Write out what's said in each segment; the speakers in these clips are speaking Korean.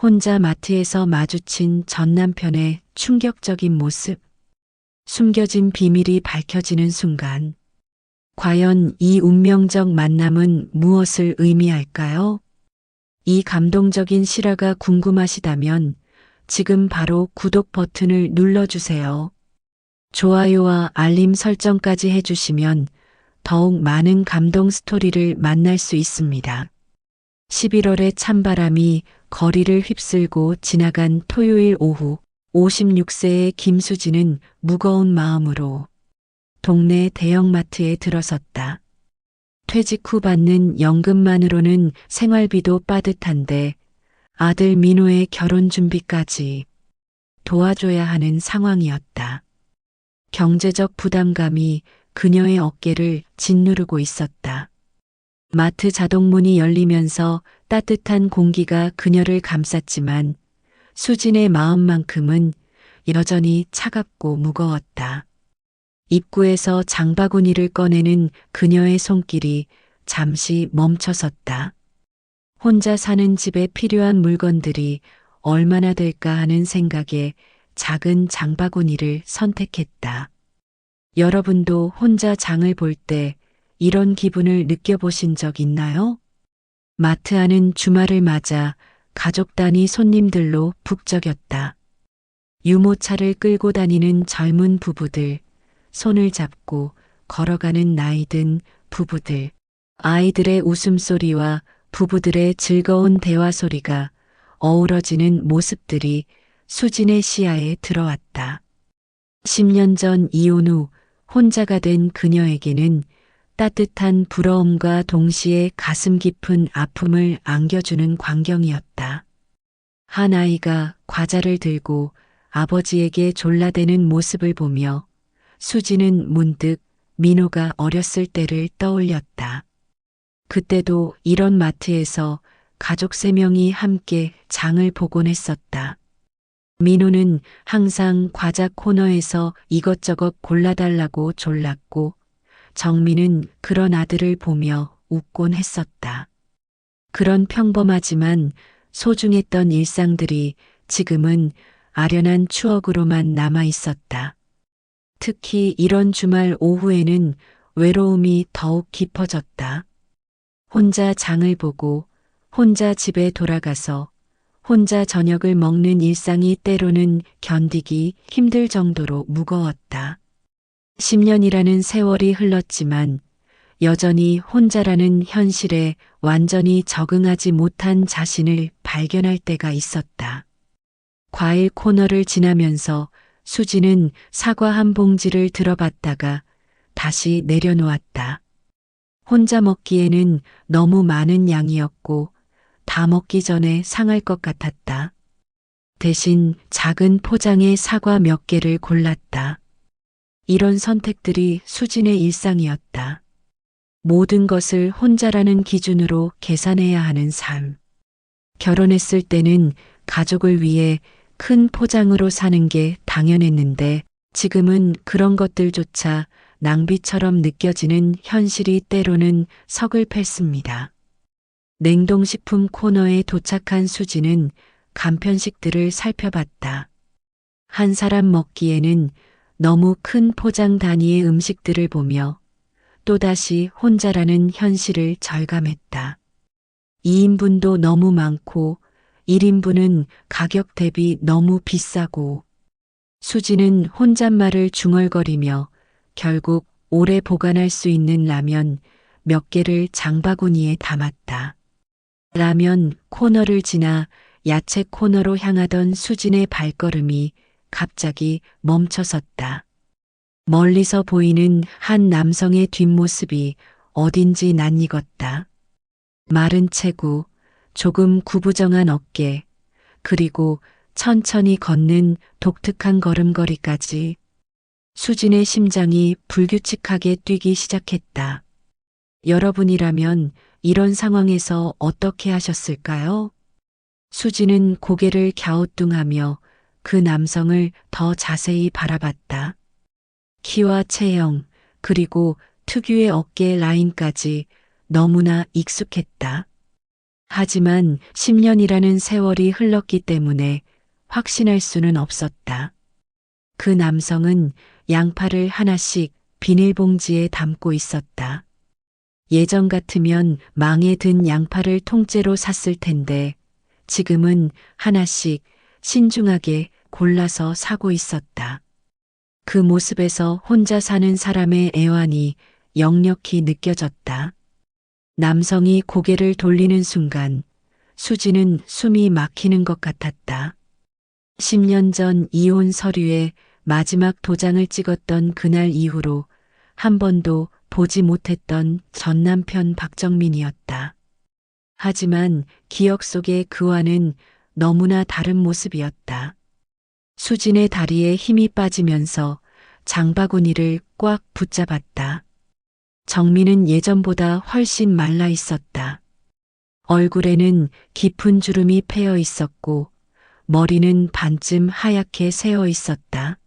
혼자 마트에서 마주친 전 남편의 충격적인 모습. 숨겨진 비밀이 밝혀지는 순간. 과연 이 운명적 만남은 무엇을 의미할까요? 이 감동적인 실화가 궁금하시다면 지금 바로 구독 버튼을 눌러주세요. 좋아요와 알림 설정까지 해주시면 더욱 많은 감동 스토리를 만날 수 있습니다. 11월의 찬바람이 거리를 휩쓸고 지나간 토요일 오후, 56세의 김수진은 무거운 마음으로 동네 대형마트에 들어섰다. 퇴직 후 받는 연금만으로는 생활비도 빠듯한데 아들 민호의 결혼 준비까지 도와줘야 하는 상황이었다. 경제적 부담감이 그녀의 어깨를 짓누르고 있었다. 마트 자동문이 열리면서 따뜻한 공기가 그녀를 감쌌지만 수진의 마음만큼은 여전히 차갑고 무거웠다. 입구에서 장바구니를 꺼내는 그녀의 손길이 잠시 멈춰섰다. 혼자 사는 집에 필요한 물건들이 얼마나 될까 하는 생각에 작은 장바구니를 선택했다. 여러분도 혼자 장을 볼 때 이런 기분을 느껴보신 적 있나요? 마트 안은 주말을 맞아 가족 단위 손님들로 북적였다. 유모차를 끌고 다니는 젊은 부부들, 손을 잡고 걸어가는 나이 든 부부들, 아이들의 웃음소리와 부부들의 즐거운 대화 소리가 어우러지는 모습들이 수진의 시야에 들어왔다. 10년 전 이혼 후 혼자가 된 그녀에게는 따뜻한 부러움과 동시에 가슴 깊은 아픔을 안겨주는 광경이었다. 한 아이가 과자를 들고 아버지에게 졸라대는 모습을 보며 수지는 문득 민호가 어렸을 때를 떠올렸다. 그때도 이런 마트에서 가족 3명이 함께 장을 보곤 했었다. 민호는 항상 과자 코너에서 이것저것 골라달라고 졸랐고 정민은 그런 아들을 보며 웃곤 했었다. 그런 평범하지만 소중했던 일상들이 지금은 아련한 추억으로만 남아 있었다. 특히 이런 주말 오후에는 외로움이 더욱 깊어졌다. 혼자 장을 보고 혼자 집에 돌아가서 혼자 저녁을 먹는 일상이 때로는 견디기 힘들 정도로 무거웠다. 10년이라는 세월이 흘렀지만 여전히 혼자라는 현실에 완전히 적응하지 못한 자신을 발견할 때가 있었다. 과일 코너를 지나면서 수지는 사과 한 봉지를 들어봤다가 다시 내려놓았다. 혼자 먹기에는 너무 많은 양이었고 다 먹기 전에 상할 것 같았다. 대신 작은 포장의 사과 몇 개를 골랐다. 이런 선택들이 수진의 일상이었다. 모든 것을 혼자라는 기준으로 계산해야 하는 삶. 결혼했을 때는 가족을 위해 큰 포장으로 사는 게 당연했는데 지금은 그런 것들조차 낭비처럼 느껴지는 현실이 때로는 서글펐습니다. 냉동식품 코너에 도착한 수지는 간편식들을 살펴봤다. 한 사람 먹기에는 너무 큰 포장 단위의 음식들을 보며 또다시 혼자라는 현실을 절감했다. 2인분도 너무 많고 1인분은 가격 대비 너무 비싸고 수지는 혼잣말을 중얼거리며 결국 오래 보관할 수 있는 라면 몇 개를 장바구니에 담았다. 라면 코너를 지나 야채 코너로 향하던 수진의 발걸음이 갑자기 멈춰섰다. 멀리서 보이는 한 남성의 뒷모습이 어딘지 낯익었다. 마른 체구, 조금 구부정한 어깨, 그리고 천천히 걷는 독특한 걸음걸이까지 수진의 심장이 불규칙하게 뛰기 시작했다. 여러분이라면 이런 상황에서 어떻게 하셨을까요? 수진은 고개를 갸우뚱하며 그 남성을 더 자세히 바라봤다. 키와 체형, 그리고 특유의 어깨 라인까지 너무나 익숙했다. 하지만 10년이라는 세월이 흘렀기 때문에 확신할 수는 없었다. 그 남성은 양파를 하나씩 비닐봉지에 담고 있었다. 예전 같으면 망에 든 양파를 통째로 샀을 텐데 지금은 하나씩 신중하게 골라서 사고 있었다. 그 모습에서 혼자 사는 사람의 애환이 역력히 느껴졌다. 남성이 고개를 돌리는 순간 수지는 숨이 막히는 것 같았다. 10년 전 이혼 서류에 마지막 도장을 찍었던 그날 이후로 한 번도 보지 못했던 전 남편 박정민이었다. 하지만 기억 속의 그와는 너무나 다른 모습이었다. 수진의 다리에 힘이 빠지면서 장바구니를 꽉 붙잡았다. 정민은 예전보다 훨씬 말라 있었다. 얼굴에는 깊은 주름이 패여 있었고 머리는 반쯤 하얗게 새어 있었다.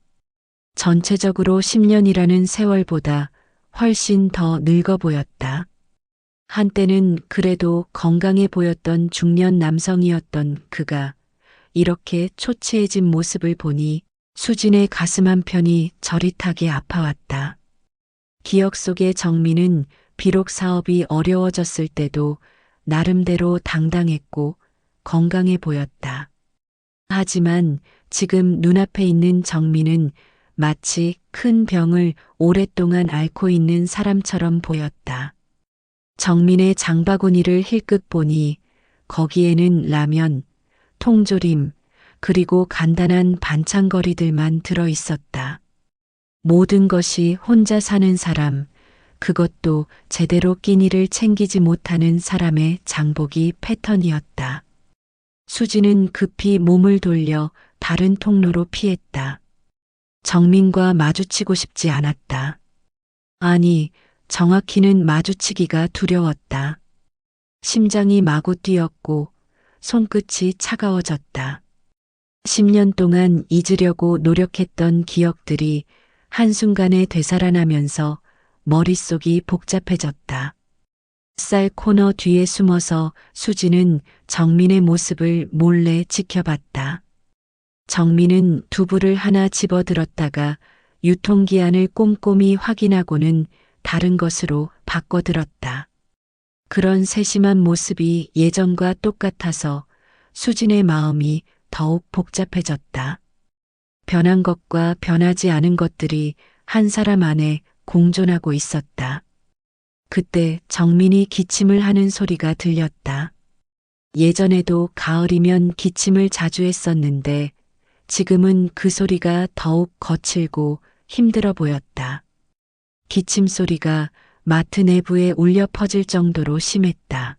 전체적으로 10년이라는 세월보다 훨씬 더 늙어 보였다. 한때는 그래도 건강해 보였던 중년 남성이었던 그가 이렇게 초췌해진 모습을 보니 수진의 가슴 한편이 저릿하게 아파왔다. 기억 속의 정민은 비록 사업이 어려워졌을 때도 나름대로 당당했고 건강해 보였다. 하지만 지금 눈앞에 있는 정민은 마치 큰 병을 오랫동안 앓고 있는 사람처럼 보였다. 정민의 장바구니를 힐끗 보니 거기에는 라면, 통조림, 그리고 간단한 반찬거리들만 들어 있었다. 모든 것이 혼자 사는 사람, 그것도 제대로 끼니를 챙기지 못하는 사람의 장보기 패턴이었다. 수지는 급히 몸을 돌려 다른 통로로 피했다. 정민과 마주치고 싶지 않았다. 아니, 정확히는 마주치기가 두려웠다. 심장이 마구 뛰었고 손끝이 차가워졌다. 10년 동안 잊으려고 노력했던 기억들이 한순간에 되살아나면서 머릿속이 복잡해졌다. 쌀 코너 뒤에 숨어서 수지는 정민의 모습을 몰래 지켜봤다. 정민은 두부를 하나 집어들었다가 유통기한을 꼼꼼히 확인하고는 다른 것으로 바꿔들었다. 그런 세심한 모습이 예전과 똑같아서 수진의 마음이 더욱 복잡해졌다. 변한 것과 변하지 않은 것들이 한 사람 안에 공존하고 있었다. 그때 정민이 기침을 하는 소리가 들렸다. 예전에도 가을이면 기침을 자주 했었는데 지금은 그 소리가 더욱 거칠고 힘들어 보였다. 기침 소리가 마트 내부에 울려 퍼질 정도로 심했다.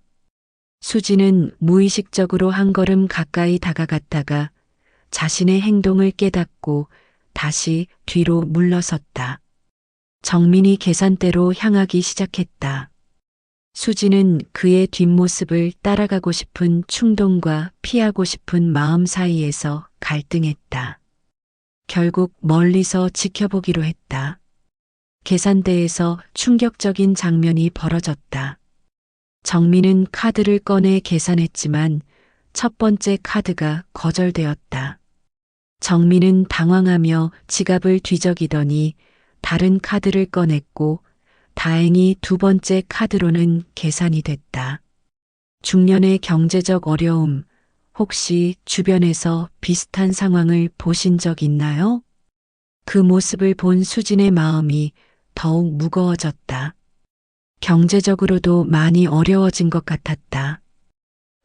수지는 무의식적으로 한 걸음 가까이 다가갔다가 자신의 행동을 깨닫고 다시 뒤로 물러섰다. 정민이 계산대로 향하기 시작했다. 수지는 그의 뒷모습을 따라가고 싶은 충동과 피하고 싶은 마음 사이에서 갈등했다. 결국 멀리서 지켜보기로 했다. 계산대에서 충격적인 장면이 벌어졌다. 정민은 카드를 꺼내 계산했지만 첫 번째 카드가 거절되었다. 정민은 당황하며 지갑을 뒤적이더니 다른 카드를 꺼냈고 다행히 두 번째 카드로는 계산이 됐다. 중년의 경제적 어려움, 혹시 주변에서 비슷한 상황을 보신 적 있나요? 그 모습을 본 수진의 마음이 더욱 무거워졌다. 경제적으로도 많이 어려워진 것 같았다.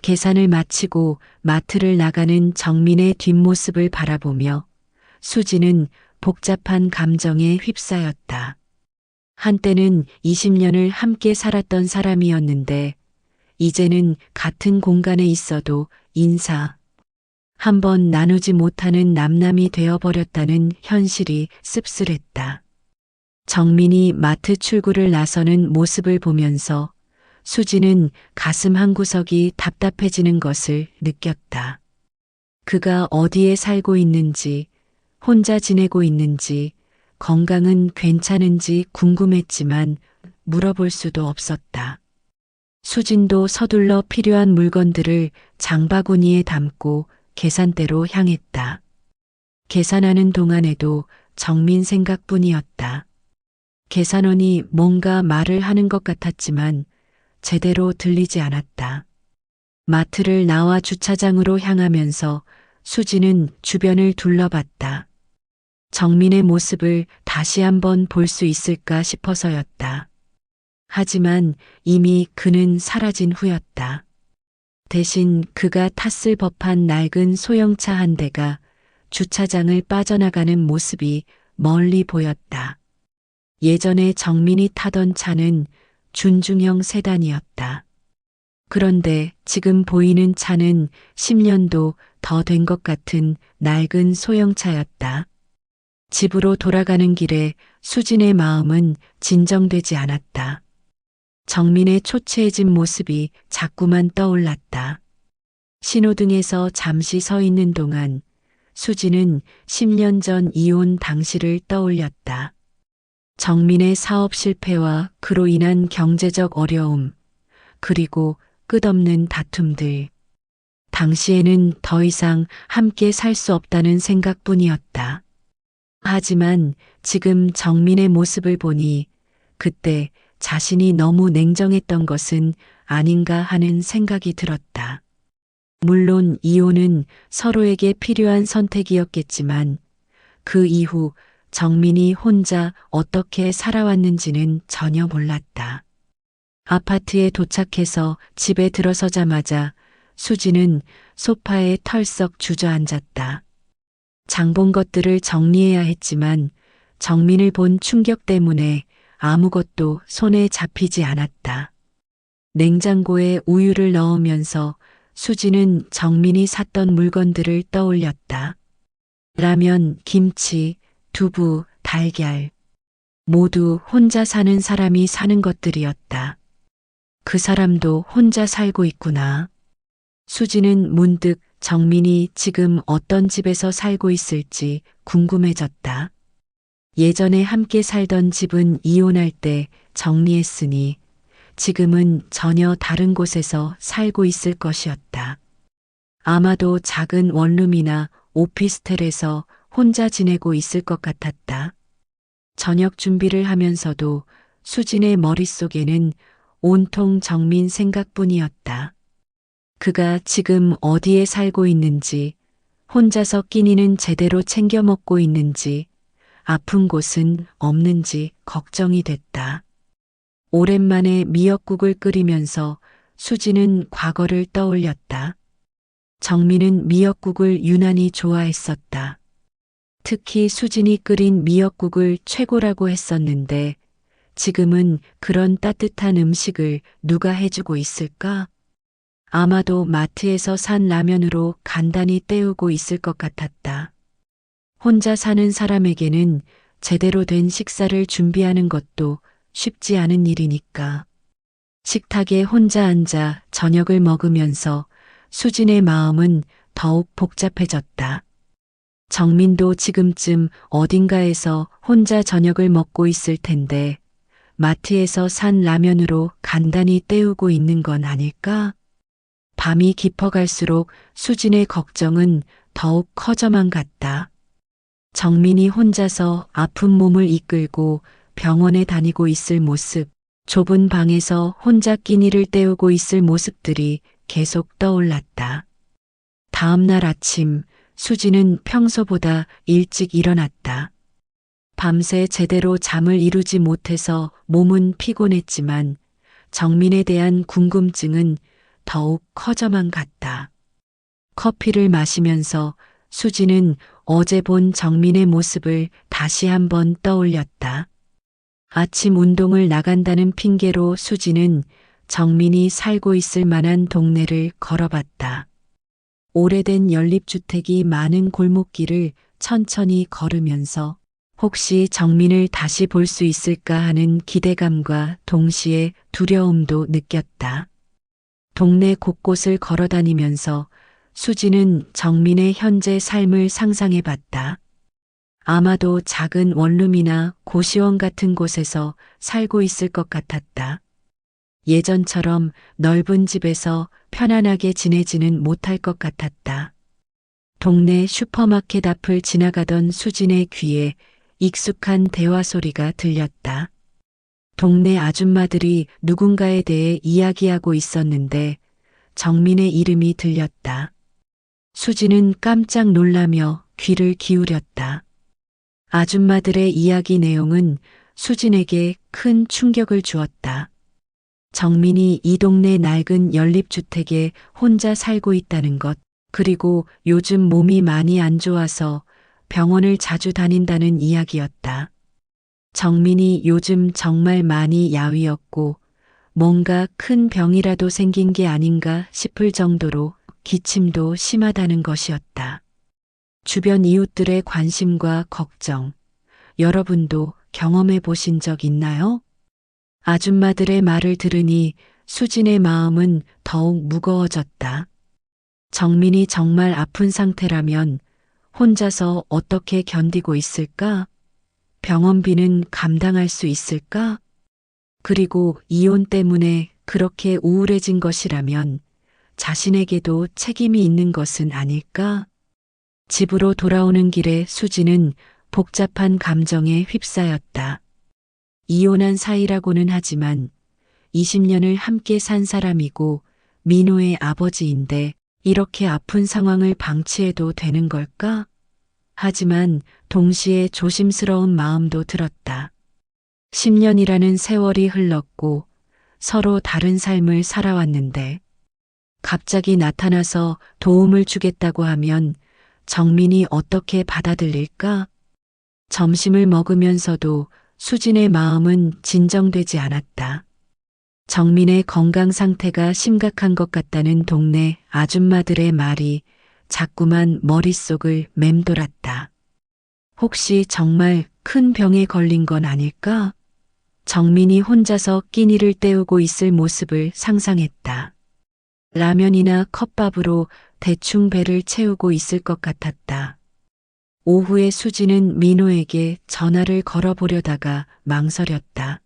계산을 마치고 마트를 나가는 정민의 뒷모습을 바라보며 수지는 복잡한 감정에 휩싸였다. 한때는 20년을 함께 살았던 사람이었는데 이제는 같은 공간에 있어도 인사 한 번 나누지 못하는 남남이 되어버렸다는 현실이 씁쓸했다. 정민이 마트 출구를 나서는 모습을 보면서 수지는 가슴 한구석이 답답해지는 것을 느꼈다. 그가 어디에 살고 있는지, 혼자 지내고 있는지, 건강은 괜찮은지 궁금했지만 물어볼 수도 없었다. 수진도 서둘러 필요한 물건들을 장바구니에 담고 계산대로 향했다. 계산하는 동안에도 정민 생각뿐이었다. 계산원이 뭔가 말을 하는 것 같았지만 제대로 들리지 않았다. 마트를 나와 주차장으로 향하면서 수지는 주변을 둘러봤다. 정민의 모습을 다시 한번 볼 수 있을까 싶어서였다. 하지만 이미 그는 사라진 후였다. 대신 그가 탔을 법한 낡은 소형차 한 대가 주차장을 빠져나가는 모습이 멀리 보였다. 예전에 정민이 타던 차는 준중형 세단이었다. 그런데 지금 보이는 차는 10년도 더 된 것 같은 낡은 소형차였다. 집으로 돌아가는 길에 수진의 마음은 진정되지 않았다. 정민의 초췌해진 모습이 자꾸만 떠올랐다. 신호등에서 잠시 서 있는 동안 수진은 10년 전 이혼 당시를 떠올렸다. 정민의 사업 실패와 그로 인한 경제적 어려움, 그리고 끝없는 다툼들. 당시에는 더 이상 함께 살 수 없다는 생각뿐이었다. 하지만 지금 정민의 모습을 보니 그때 자신이 너무 냉정했던 것은 아닌가 하는 생각이 들었다. 물론 이혼은 서로에게 필요한 선택이었겠지만 그 이후 정민이 혼자 어떻게 살아왔는지는 전혀 몰랐다. 아파트에 도착해서 집에 들어서자마자 수지는 소파에 털썩 주저앉았다. 장본 것들을 정리해야 했지만 정민을 본 충격 때문에 아무것도 손에 잡히지 않았다. 냉장고에 우유를 넣으면서 수지는 정민이 샀던 물건들을 떠올렸다. 라면, 김치, 두부, 달걀. 모두 혼자 사는 사람이 사는 것들이었다. 그 사람도 혼자 살고 있구나. 수지는 문득 정민이 지금 어떤 집에서 살고 있을지 궁금해졌다. 예전에 함께 살던 집은 이혼할 때 정리했으니 지금은 전혀 다른 곳에서 살고 있을 것이었다. 아마도 작은 원룸이나 오피스텔에서 혼자 지내고 있을 것 같았다. 저녁 준비를 하면서도 수진의 머릿속에는 온통 정민 생각뿐이었다. 그가 지금 어디에 살고 있는지, 혼자서 끼니는 제대로 챙겨 먹고 있는지, 아픈 곳은 없는지 걱정이 됐다. 오랜만에 미역국을 끓이면서 수지는 과거를 떠올렸다. 정민은 미역국을 유난히 좋아했었다. 특히 수진이 끓인 미역국을 최고라고 했었는데 지금은 그런 따뜻한 음식을 누가 해주고 있을까? 아마도 마트에서 산 라면으로 간단히 때우고 있을 것 같았다. 혼자 사는 사람에게는 제대로 된 식사를 준비하는 것도 쉽지 않은 일이니까. 식탁에 혼자 앉아 저녁을 먹으면서 수진의 마음은 더욱 복잡해졌다. 정민도 지금쯤 어딘가에서 혼자 저녁을 먹고 있을 텐데 마트에서 산 라면으로 간단히 때우고 있는 건 아닐까? 밤이 깊어갈수록 수진의 걱정은 더욱 커져만 갔다. 정민이 혼자서 아픈 몸을 이끌고 병원에 다니고 있을 모습, 좁은 방에서 혼자 끼니를 때우고 있을 모습들이 계속 떠올랐다. 다음 날 아침, 수지는 평소보다 일찍 일어났다. 밤새 제대로 잠을 이루지 못해서 몸은 피곤했지만 정민에 대한 궁금증은 더욱 커져만 갔다. 커피를 마시면서 수지는 어제 본 정민의 모습을 다시 한번 떠올렸다. 아침 운동을 나간다는 핑계로 수지는 정민이 살고 있을 만한 동네를 걸어봤다. 오래된 연립주택이 많은 골목길을 천천히 걸으면서 혹시 정민을 다시 볼 수 있을까 하는 기대감과 동시에 두려움도 느꼈다. 동네 곳곳을 걸어다니면서 수지는 정민의 현재 삶을 상상해 봤다. 아마도 작은 원룸이나 고시원 같은 곳에서 살고 있을 것 같았다. 예전처럼 넓은 집에서 편안하게 지내지는 못할 것 같았다. 동네 슈퍼마켓 앞을 지나가던 수진의 귀에 익숙한 대화 소리가 들렸다. 동네 아줌마들이 누군가에 대해 이야기하고 있었는데 정민의 이름이 들렸다. 수진은 깜짝 놀라며 귀를 기울였다. 아줌마들의 이야기 내용은 수진에게 큰 충격을 주었다. 정민이 이 동네 낡은 연립주택에 혼자 살고 있다는 것, 그리고 요즘 몸이 많이 안 좋아서 병원을 자주 다닌다는 이야기였다. 정민이 요즘 정말 많이 야위었고 뭔가 큰 병이라도 생긴 게 아닌가 싶을 정도로 기침도 심하다는 것이었다. 주변 이웃들의 관심과 걱정, 여러분도 경험해 보신 적 있나요? 아줌마들의 말을 들으니 수진의 마음은 더욱 무거워졌다. 정민이 정말 아픈 상태라면 혼자서 어떻게 견디고 있을까? 병원비는 감당할 수 있을까? 그리고 이혼 때문에 그렇게 우울해진 것이라면 자신에게도 책임이 있는 것은 아닐까? 집으로 돌아오는 길에 수지는 복잡한 감정에 휩싸였다. 이혼한 사이라고는 하지만 20년을 함께 산 사람이고 민호의 아버지인데 이렇게 아픈 상황을 방치해도 되는 걸까? 하지만 동시에 조심스러운 마음도 들었다. 10년이라는 세월이 흘렀고 서로 다른 삶을 살아왔는데 갑자기 나타나서 도움을 주겠다고 하면 정민이 어떻게 받아들일까? 점심을 먹으면서도 수진의 마음은 진정되지 않았다. 정민의 건강 상태가 심각한 것 같다는 동네 아줌마들의 말이 자꾸만 머릿속을 맴돌았다. 혹시 정말 큰 병에 걸린 건 아닐까? 정민이 혼자서 끼니를 때우고 있을 모습을 상상했다. 라면이나 컵밥으로 대충 배를 채우고 있을 것 같았다. 오후에 수지는 민호에게 전화를 걸어보려다가 망설였다.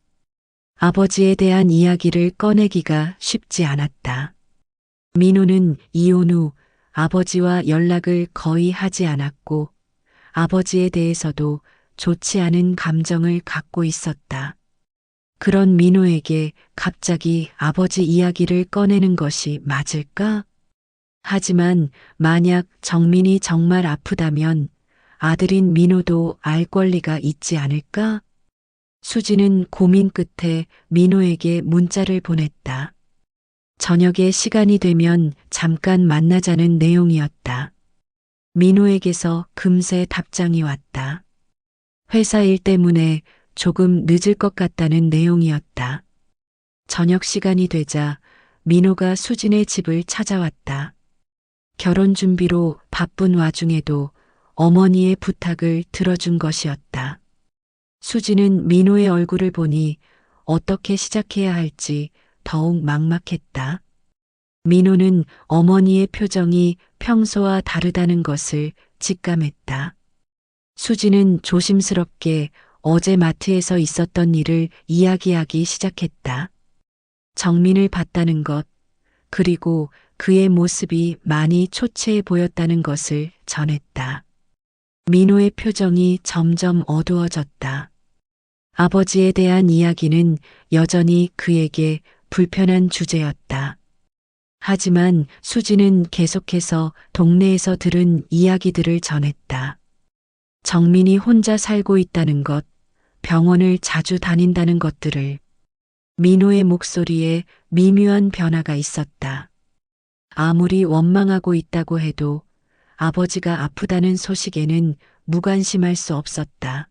아버지에 대한 이야기를 꺼내기가 쉽지 않았다. 민호는 이혼 후 아버지와 연락을 거의 하지 않았고 아버지에 대해서도 좋지 않은 감정을 갖고 있었다. 그런 민호에게 갑자기 아버지 이야기를 꺼내는 것이 맞을까? 하지만 만약 정민이 정말 아프다면 아들인 민호도 알 권리가 있지 않을까? 수지는 고민 끝에 민호에게 문자를 보냈다. 저녁에 시간이 되면 잠깐 만나자는 내용이었다. 민호에게서 금세 답장이 왔다. 회사 일 때문에 조금 늦을 것 같다는 내용이었다. 저녁 시간이 되자 민호가 수진의 집을 찾아왔다. 결혼 준비로 바쁜 와중에도 어머니의 부탁을 들어준 것이었다. 수진은 민호의 얼굴을 보니 어떻게 시작해야 할지 더욱 막막했다. 민호는 어머니의 표정이 평소와 다르다는 것을 직감했다. 수진은 조심스럽게 어제 마트에서 있었던 일을 이야기하기 시작했다. 정민을 봤다는 것, 그리고 그의 모습이 많이 초췌해 보였다는 것을 전했다. 민호의 표정이 점점 어두워졌다. 아버지에 대한 이야기는 여전히 그에게 불편한 주제였다. 하지만 수지는 계속해서 동네에서 들은 이야기들을 전했다. 정민이 혼자 살고 있다는 것, 병원을 자주 다닌다는 것들을. 민호의 목소리에 미묘한 변화가 있었다. 아무리 원망하고 있다고 해도 아버지가 아프다는 소식에는 무관심할 수 없었다.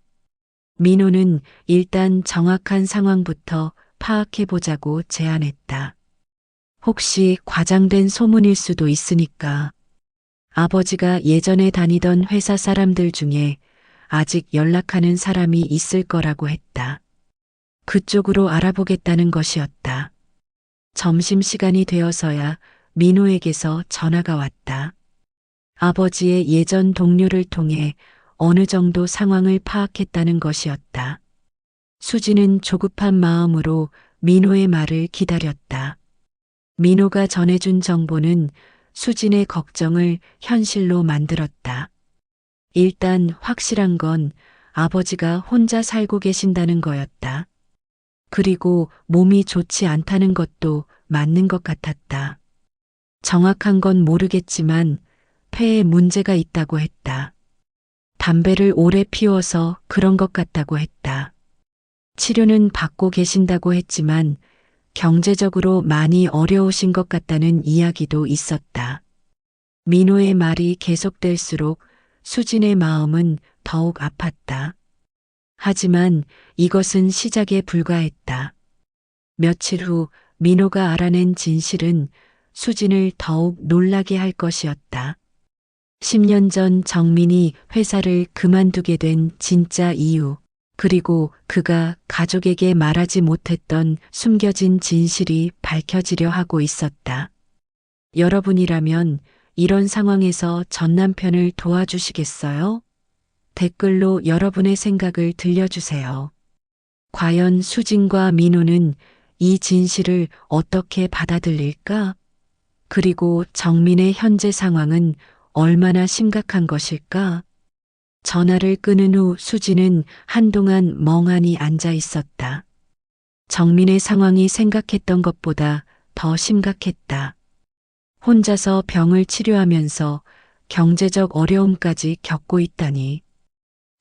민호는 일단 정확한 상황부터 파악해보자고 제안했다. 혹시 과장된 소문일 수도 있으니까 아버지가 예전에 다니던 회사 사람들 중에 아직 연락하는 사람이 있을 거라고 했다. 그쪽으로 알아보겠다는 것이었다. 점심시간이 되어서야 민호에게서 전화가 왔다. 아버지의 예전 동료를 통해 어느 정도 상황을 파악했다는 것이었다. 수지는 조급한 마음으로 민호의 말을 기다렸다. 민호가 전해준 정보는 수진의 걱정을 현실로 만들었다. 일단 확실한 건 아버지가 혼자 살고 계신다는 거였다. 그리고 몸이 좋지 않다는 것도 맞는 것 같았다. 정확한 건 모르겠지만 폐에 문제가 있다고 했다. 담배를 오래 피워서 그런 것 같다고 했다. 치료는 받고 계신다고 했지만 경제적으로 많이 어려우신 것 같다는 이야기도 있었다. 민호의 말이 계속될수록 수진의 마음은 더욱 아팠다. 하지만 이것은 시작에 불과했다. 며칠 후 민호가 알아낸 진실은 수진을 더욱 놀라게 할 것이었다. 10년 전 정민이 회사를 그만두게 된 진짜 이유, 그리고 그가 가족에게 말하지 못했던 숨겨진 진실이 밝혀지려 하고 있었다. 여러분이라면 이런 상황에서 전 남편을 도와주시겠어요? 댓글로 여러분의 생각을 들려주세요. 과연 수진과 민호는 이 진실을 어떻게 받아들일까? 그리고 정민의 현재 상황은 얼마나 심각한 것일까? 전화를 끊은 후 수진은 한동안 멍하니 앉아 있었다. 정민의 상황이 생각했던 것보다 더 심각했다. 혼자서 병을 치료하면서 경제적 어려움까지 겪고 있다니.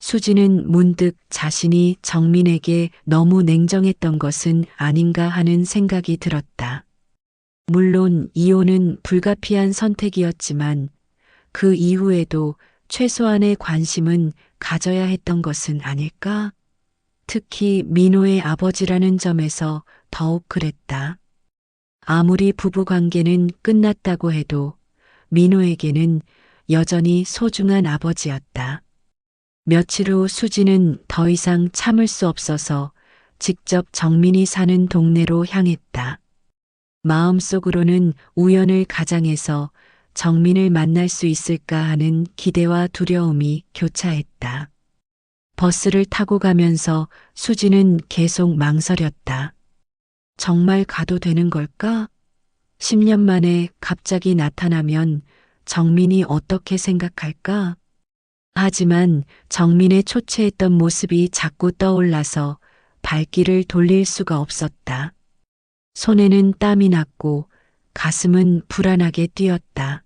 수진은 문득 자신이 정민에게 너무 냉정했던 것은 아닌가 하는 생각이 들었다. 물론 이혼은 불가피한 선택이었지만 그 이후에도 최소한의 관심은 가져야 했던 것은 아닐까? 특히 민호의 아버지라는 점에서 더욱 그랬다. 아무리 부부 관계는 끝났다고 해도 민호에게는 여전히 소중한 아버지였다. 며칠 후 수진은 더 이상 참을 수 없어서 직접 정민이 사는 동네로 향했다. 마음속으로는 우연을 가장해서 정민을 만날 수 있을까 하는 기대와 두려움이 교차했다. 버스를 타고 가면서 수진은 계속 망설였다. 정말 가도 되는 걸까? 10년 만에 갑자기 나타나면 정민이 어떻게 생각할까? 하지만 정민의 초췌했던 모습이 자꾸 떠올라서 발길을 돌릴 수가 없었다. 손에는 땀이 났고 가슴은 불안하게 뛰었다.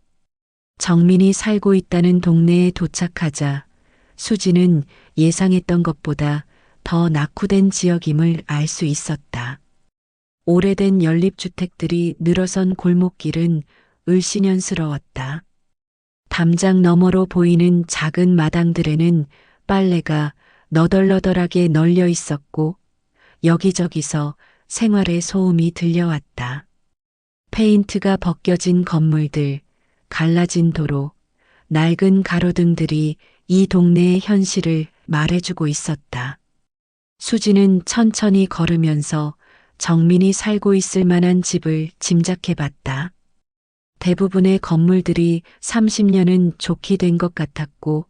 정민이 살고 있다는 동네에 도착하자 수지는 예상했던 것보다 더 낙후된 지역임을 알 수 있었다. 오래된 연립주택들이 늘어선 골목길은 을씨년스러웠다. 담장 너머로 보이는 작은 마당들에는 빨래가 너덜너덜하게 널려 있었고 여기저기서 생활의 소음이 들려왔다. 페인트가 벗겨진 건물들, 갈라진 도로, 낡은 가로등들이 이 동네의 현실을 말해주고 있었다. 수지는 천천히 걸으면서 정민이 살고 있을 만한 집을 짐작해봤다. 대부분의 건물들이 30년은 좋게 된 것 같았고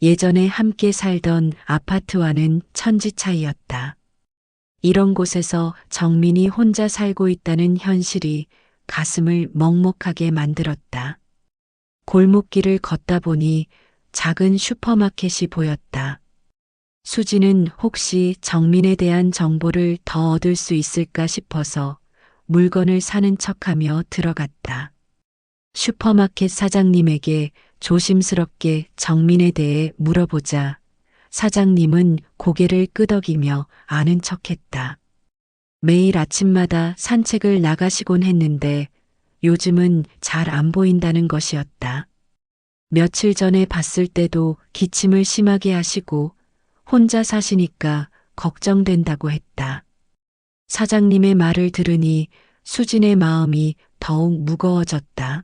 예전에 함께 살던 아파트와는 천지 차이였다. 이런 곳에서 정민이 혼자 살고 있다는 현실이 가슴을 먹먹하게 만들었다. 골목길을 걷다 보니 작은 슈퍼마켓이 보였다. 수지는 혹시 정민에 대한 정보를 더 얻을 수 있을까 싶어서 물건을 사는 척하며 들어갔다. 슈퍼마켓 사장님에게 조심스럽게 정민에 대해 물어보자 사장님은 고개를 끄덕이며 아는 척했다. 매일 아침마다 산책을 나가시곤 했는데 요즘은 잘 안 보인다는 것이었다. 며칠 전에 봤을 때도 기침을 심하게 하시고 혼자 사시니까 걱정된다고 했다. 사장님의 말을 들으니 수진의 마음이 더욱 무거워졌다.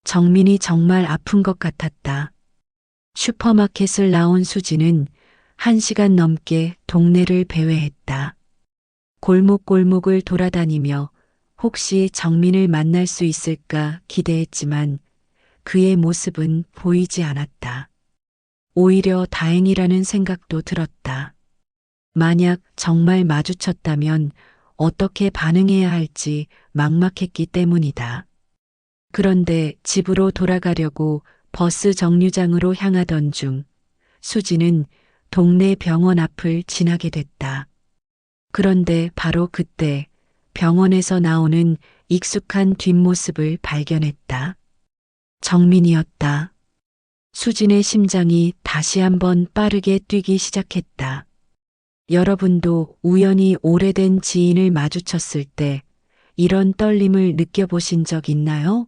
정민이 정말 아픈 것 같았다. 슈퍼마켓을 나온 수진은 1시간 넘게 동네를 배회했다. 골목골목을 돌아다니며 혹시 정민을 만날 수 있을까 기대했지만 그의 모습은 보이지 않았다. 오히려 다행이라는 생각도 들었다. 만약 정말 마주쳤다면 어떻게 반응해야 할지 막막했기 때문이다. 그런데 집으로 돌아가려고 버스 정류장으로 향하던 중 수지는 동네 병원 앞을 지나게 됐다. 그런데 바로 그때 병원에서 나오는 익숙한 뒷모습을 발견했다. 정민이었다. 수진의 심장이 다시 한번 빠르게 뛰기 시작했다. 여러분도 우연히 오래된 지인을 마주쳤을 때 이런 떨림을 느껴보신 적 있나요?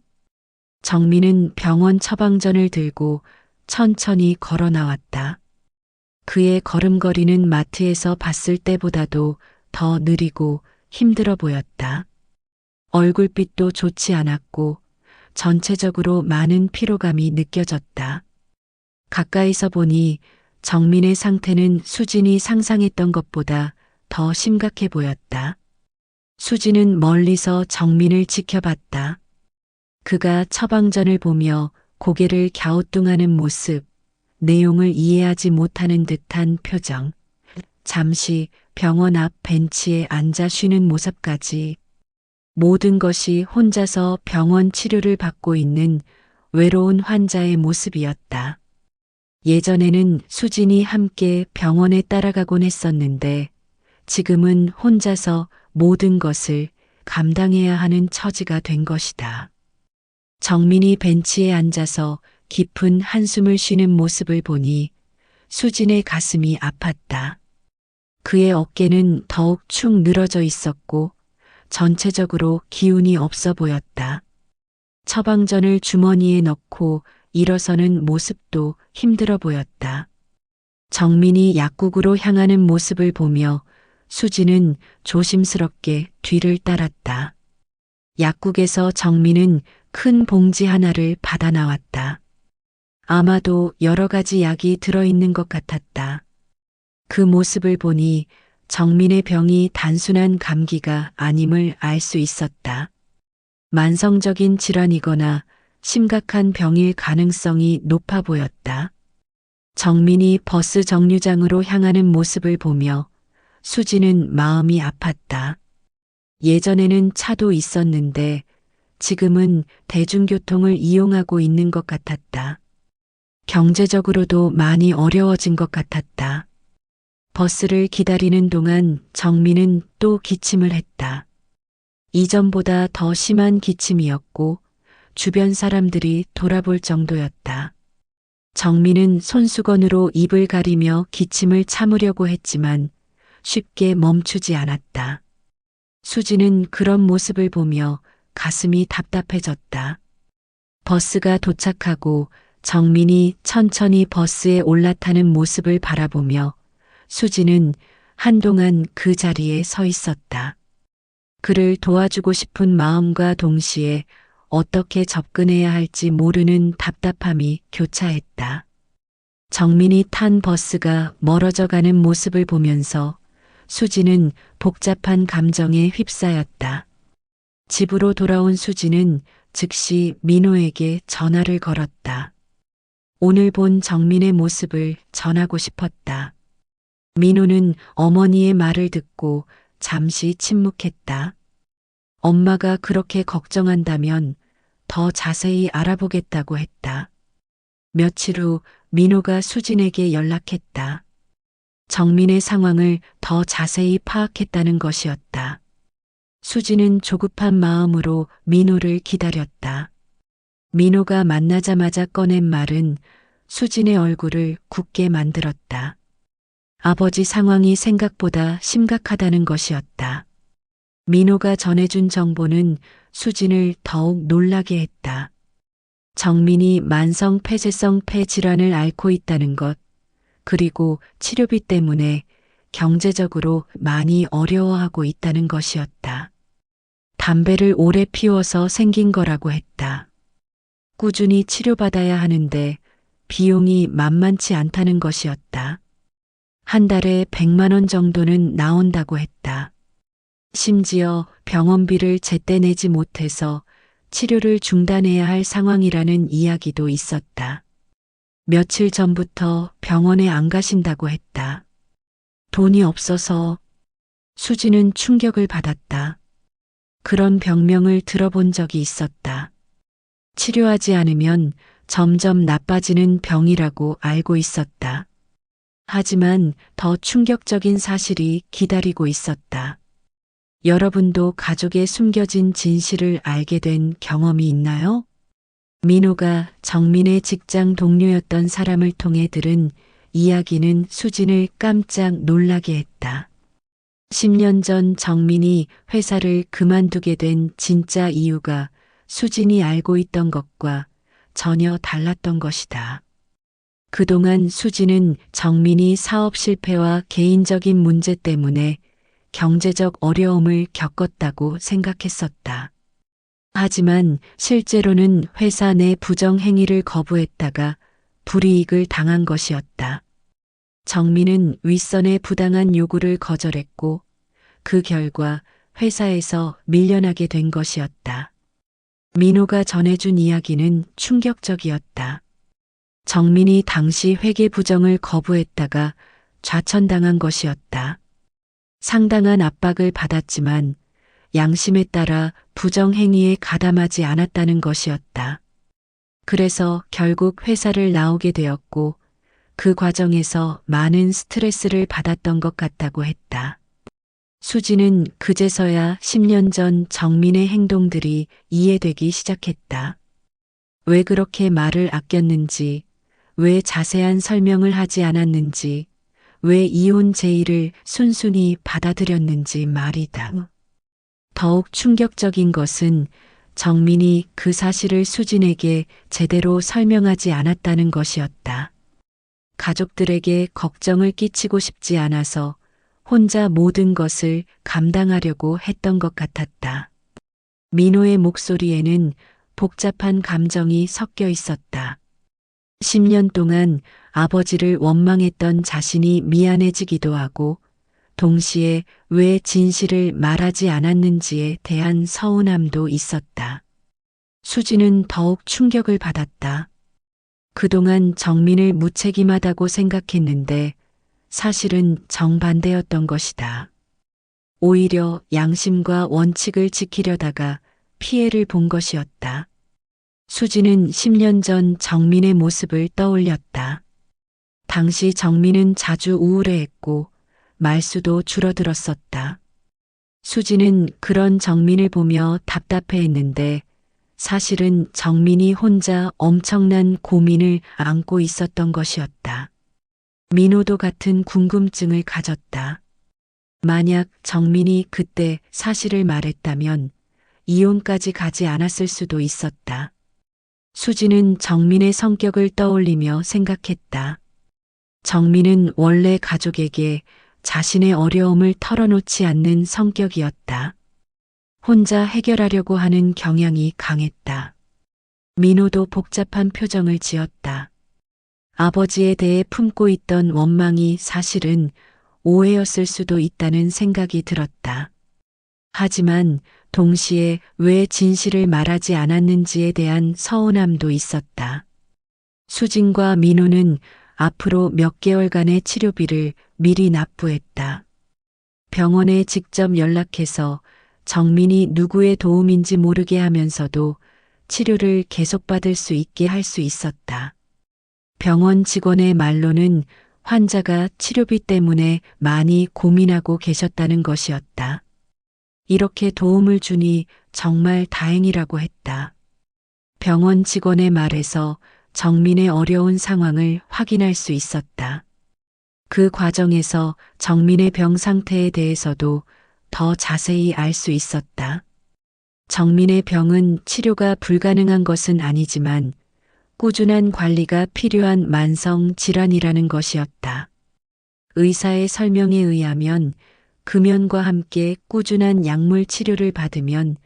정민은 병원 처방전을 들고 천천히 걸어 나왔다. 그의 걸음걸이는 마트에서 봤을 때보다도 더 느리고 힘들어 보였다. 얼굴빛도 좋지 않았고 전체적으로 많은 피로감이 느껴졌다. 가까이서 보니 정민의 상태는 수진이 상상했던 것보다 더 심각해 보였다. 수진은 멀리서 정민을 지켜봤다. 그가 처방전을 보며 고개를 갸우뚱하는 모습, 내용을 이해하지 못하는 듯한 표정, 잠시 병원 앞 벤치에 앉아 쉬는 모습까지 모든 것이 혼자서 병원 치료를 받고 있는 외로운 환자의 모습이었다. 예전에는 수진이 함께 병원에 따라가곤 했었는데 지금은 혼자서 모든 것을 감당해야 하는 처지가 된 것이다. 정민이 벤치에 앉아서 깊은 한숨을 쉬는 모습을 보니 수진의 가슴이 아팠다. 그의 어깨는 더욱 축 늘어져 있었고 전체적으로 기운이 없어 보였다. 처방전을 주머니에 넣고 일어서는 모습도 힘들어 보였다. 정민이 약국으로 향하는 모습을 보며 수진은 조심스럽게 뒤를 따랐다. 약국에서 정민은 큰 봉지 하나를 받아 나왔다. 아마도 여러 가지 약이 들어있는 것 같았다. 그 모습을 보니 정민의 병이 단순한 감기가 아님을 알 수 있었다. 만성적인 질환이거나 심각한 병일 가능성이 높아 보였다. 정민이 버스 정류장으로 향하는 모습을 보며 수지는 마음이 아팠다. 예전에는 차도 있었는데 지금은 대중교통을 이용하고 있는 것 같았다. 경제적으로도 많이 어려워진 것 같았다. 버스를 기다리는 동안 정민은 또 기침을 했다. 이전보다 더 심한 기침이었고 주변 사람들이 돌아볼 정도였다. 정민은 손수건으로 입을 가리며 기침을 참으려고 했지만 쉽게 멈추지 않았다. 수지는 그런 모습을 보며 가슴이 답답해졌다. 버스가 도착하고 정민이 천천히 버스에 올라타는 모습을 바라보며 수지는 한동안 그 자리에 서 있었다. 그를 도와주고 싶은 마음과 동시에 어떻게 접근해야 할지 모르는 답답함이 교차했다. 정민이 탄 버스가 멀어져 가는 모습을 보면서 수지는 복잡한 감정에 휩싸였다. 집으로 돌아온 수지는 즉시 민호에게 전화를 걸었다. 오늘 본 정민의 모습을 전하고 싶었다. 민호는 어머니의 말을 듣고 잠시 침묵했다. 엄마가 그렇게 걱정한다면 더 자세히 알아보겠다고 했다. 며칠 후 민호가 수진에게 연락했다. 정민의 상황을 더 자세히 파악했다는 것이었다. 수진은 조급한 마음으로 민호를 기다렸다. 민호가 만나자마자 꺼낸 말은 수진의 얼굴을 굳게 만들었다. 아버지 상황이 생각보다 심각하다는 것이었다. 민호가 전해준 정보는 수진을 더욱 놀라게 했다. 정민이 만성 폐쇄성 폐질환을 앓고 있다는 것, 그리고 치료비 때문에 경제적으로 많이 어려워하고 있다는 것이었다. 담배를 오래 피워서 생긴 거라고 했다. 꾸준히 치료받아야 하는데 비용이 만만치 않다는 것이었다. 한 달에 100만 원 정도는 나온다고 했다. 심지어 병원비를 제때 내지 못해서 치료를 중단해야 할 상황이라는 이야기도 있었다. 며칠 전부터 병원에 안 가신다고 했다. 돈이 없어서. 수지는 충격을 받았다. 그런 병명을 들어본 적이 있었다. 치료하지 않으면 점점 나빠지는 병이라고 알고 있었다. 하지만 더 충격적인 사실이 기다리고 있었다. 여러분도 가족의 숨겨진 진실을 알게 된 경험이 있나요? 민호가 정민의 직장 동료였던 사람을 통해 들은 이야기는 수진을 깜짝 놀라게 했다. 10년 전 정민이 회사를 그만두게 된 진짜 이유가 수진이 알고 있던 것과 전혀 달랐던 것이다. 그동안 수진은 정민이 사업 실패와 개인적인 문제 때문에 경제적 어려움을 겪었다고 생각했었다. 하지만 실제로는 회사 내 부정 행위를 거부했다가 불이익을 당한 것이었다. 정민은 윗선의 부당한 요구를 거절했고 그 결과 회사에서 밀려나게 된 것이었다. 민호가 전해준 이야기는 충격적이었다. 정민이 당시 회계 부정을 거부했다가 좌천당한 것이었다. 상당한 압박을 받았지만 양심에 따라 부정행위에 가담하지 않았다는 것이었다. 그래서 결국 회사를 나오게 되었고 그 과정에서 많은 스트레스를 받았던 것 같다고 했다. 수지는 그제서야 10년 전 정민의 행동들이 이해되기 시작했다. 왜 그렇게 말을 아꼈는지, 왜 자세한 설명을 하지 않았는지, 왜 이혼 제의를 순순히 받아들였는지 말이다. 더욱 충격적인 것은 정민이 그 사실을 수진에게 제대로 설명하지 않았다는 것이었다. 가족들에게 걱정을 끼치고 싶지 않아서 혼자 모든 것을 감당하려고 했던 것 같았다. 민호의 목소리에는 복잡한 감정이 섞여 있었다. 10년 동안 아버지를 원망했던 자신이 미안해지기도 하고 동시에 왜 진실을 말하지 않았는지에 대한 서운함도 있었다. 수지는 더욱 충격을 받았다. 그동안 정민을 무책임하다고 생각했는데 사실은 정반대였던 것이다. 오히려 양심과 원칙을 지키려다가 피해를 본 것이었다. 수지는 10년 전 정민의 모습을 떠올렸다. 당시 정민은 자주 우울해했고 말수도 줄어들었었다. 수지는 그런 정민을 보며 답답해했는데 사실은 정민이 혼자 엄청난 고민을 안고 있었던 것이었다. 민호도 같은 궁금증을 가졌다. 만약 정민이 그때 사실을 말했다면 이혼까지 가지 않았을 수도 있었다. 수지는 정민의 성격을 떠올리며 생각했다. 정민은 원래 가족에게 자신의 어려움을 털어놓지 않는 성격이었다. 혼자 해결하려고 하는 경향이 강했다. 민호도 복잡한 표정을 지었다. 아버지에 대해 품고 있던 원망이 사실은 오해였을 수도 있다는 생각이 들었다. 하지만 동시에 왜 진실을 말하지 않았는지에 대한 서운함도 있었다. 수진과 민호는 앞으로 몇 개월간의 치료비를 미리 납부했다. 병원에 직접 연락해서 정민이 누구의 도움인지 모르게 하면서도 치료를 계속받을 수 있게 할 수 있었다. 병원 직원의 말로는 환자가 치료비 때문에 많이 고민하고 계셨다는 것이었다. 이렇게 도움을 주니 정말 다행이라고 했다. 병원 직원의 말에서 정민의 어려운 상황을 확인할 수 있었다. 그 과정에서 정민의 병 상태에 대해서도 더 자세히 알 수 있었다. 정민의 병은 치료가 불가능한 것은 아니지만 꾸준한 관리가 필요한 만성 질환이라는 것이었다. 의사의 설명에 의하면 금연과 함께 꾸준한 약물 치료를 받으면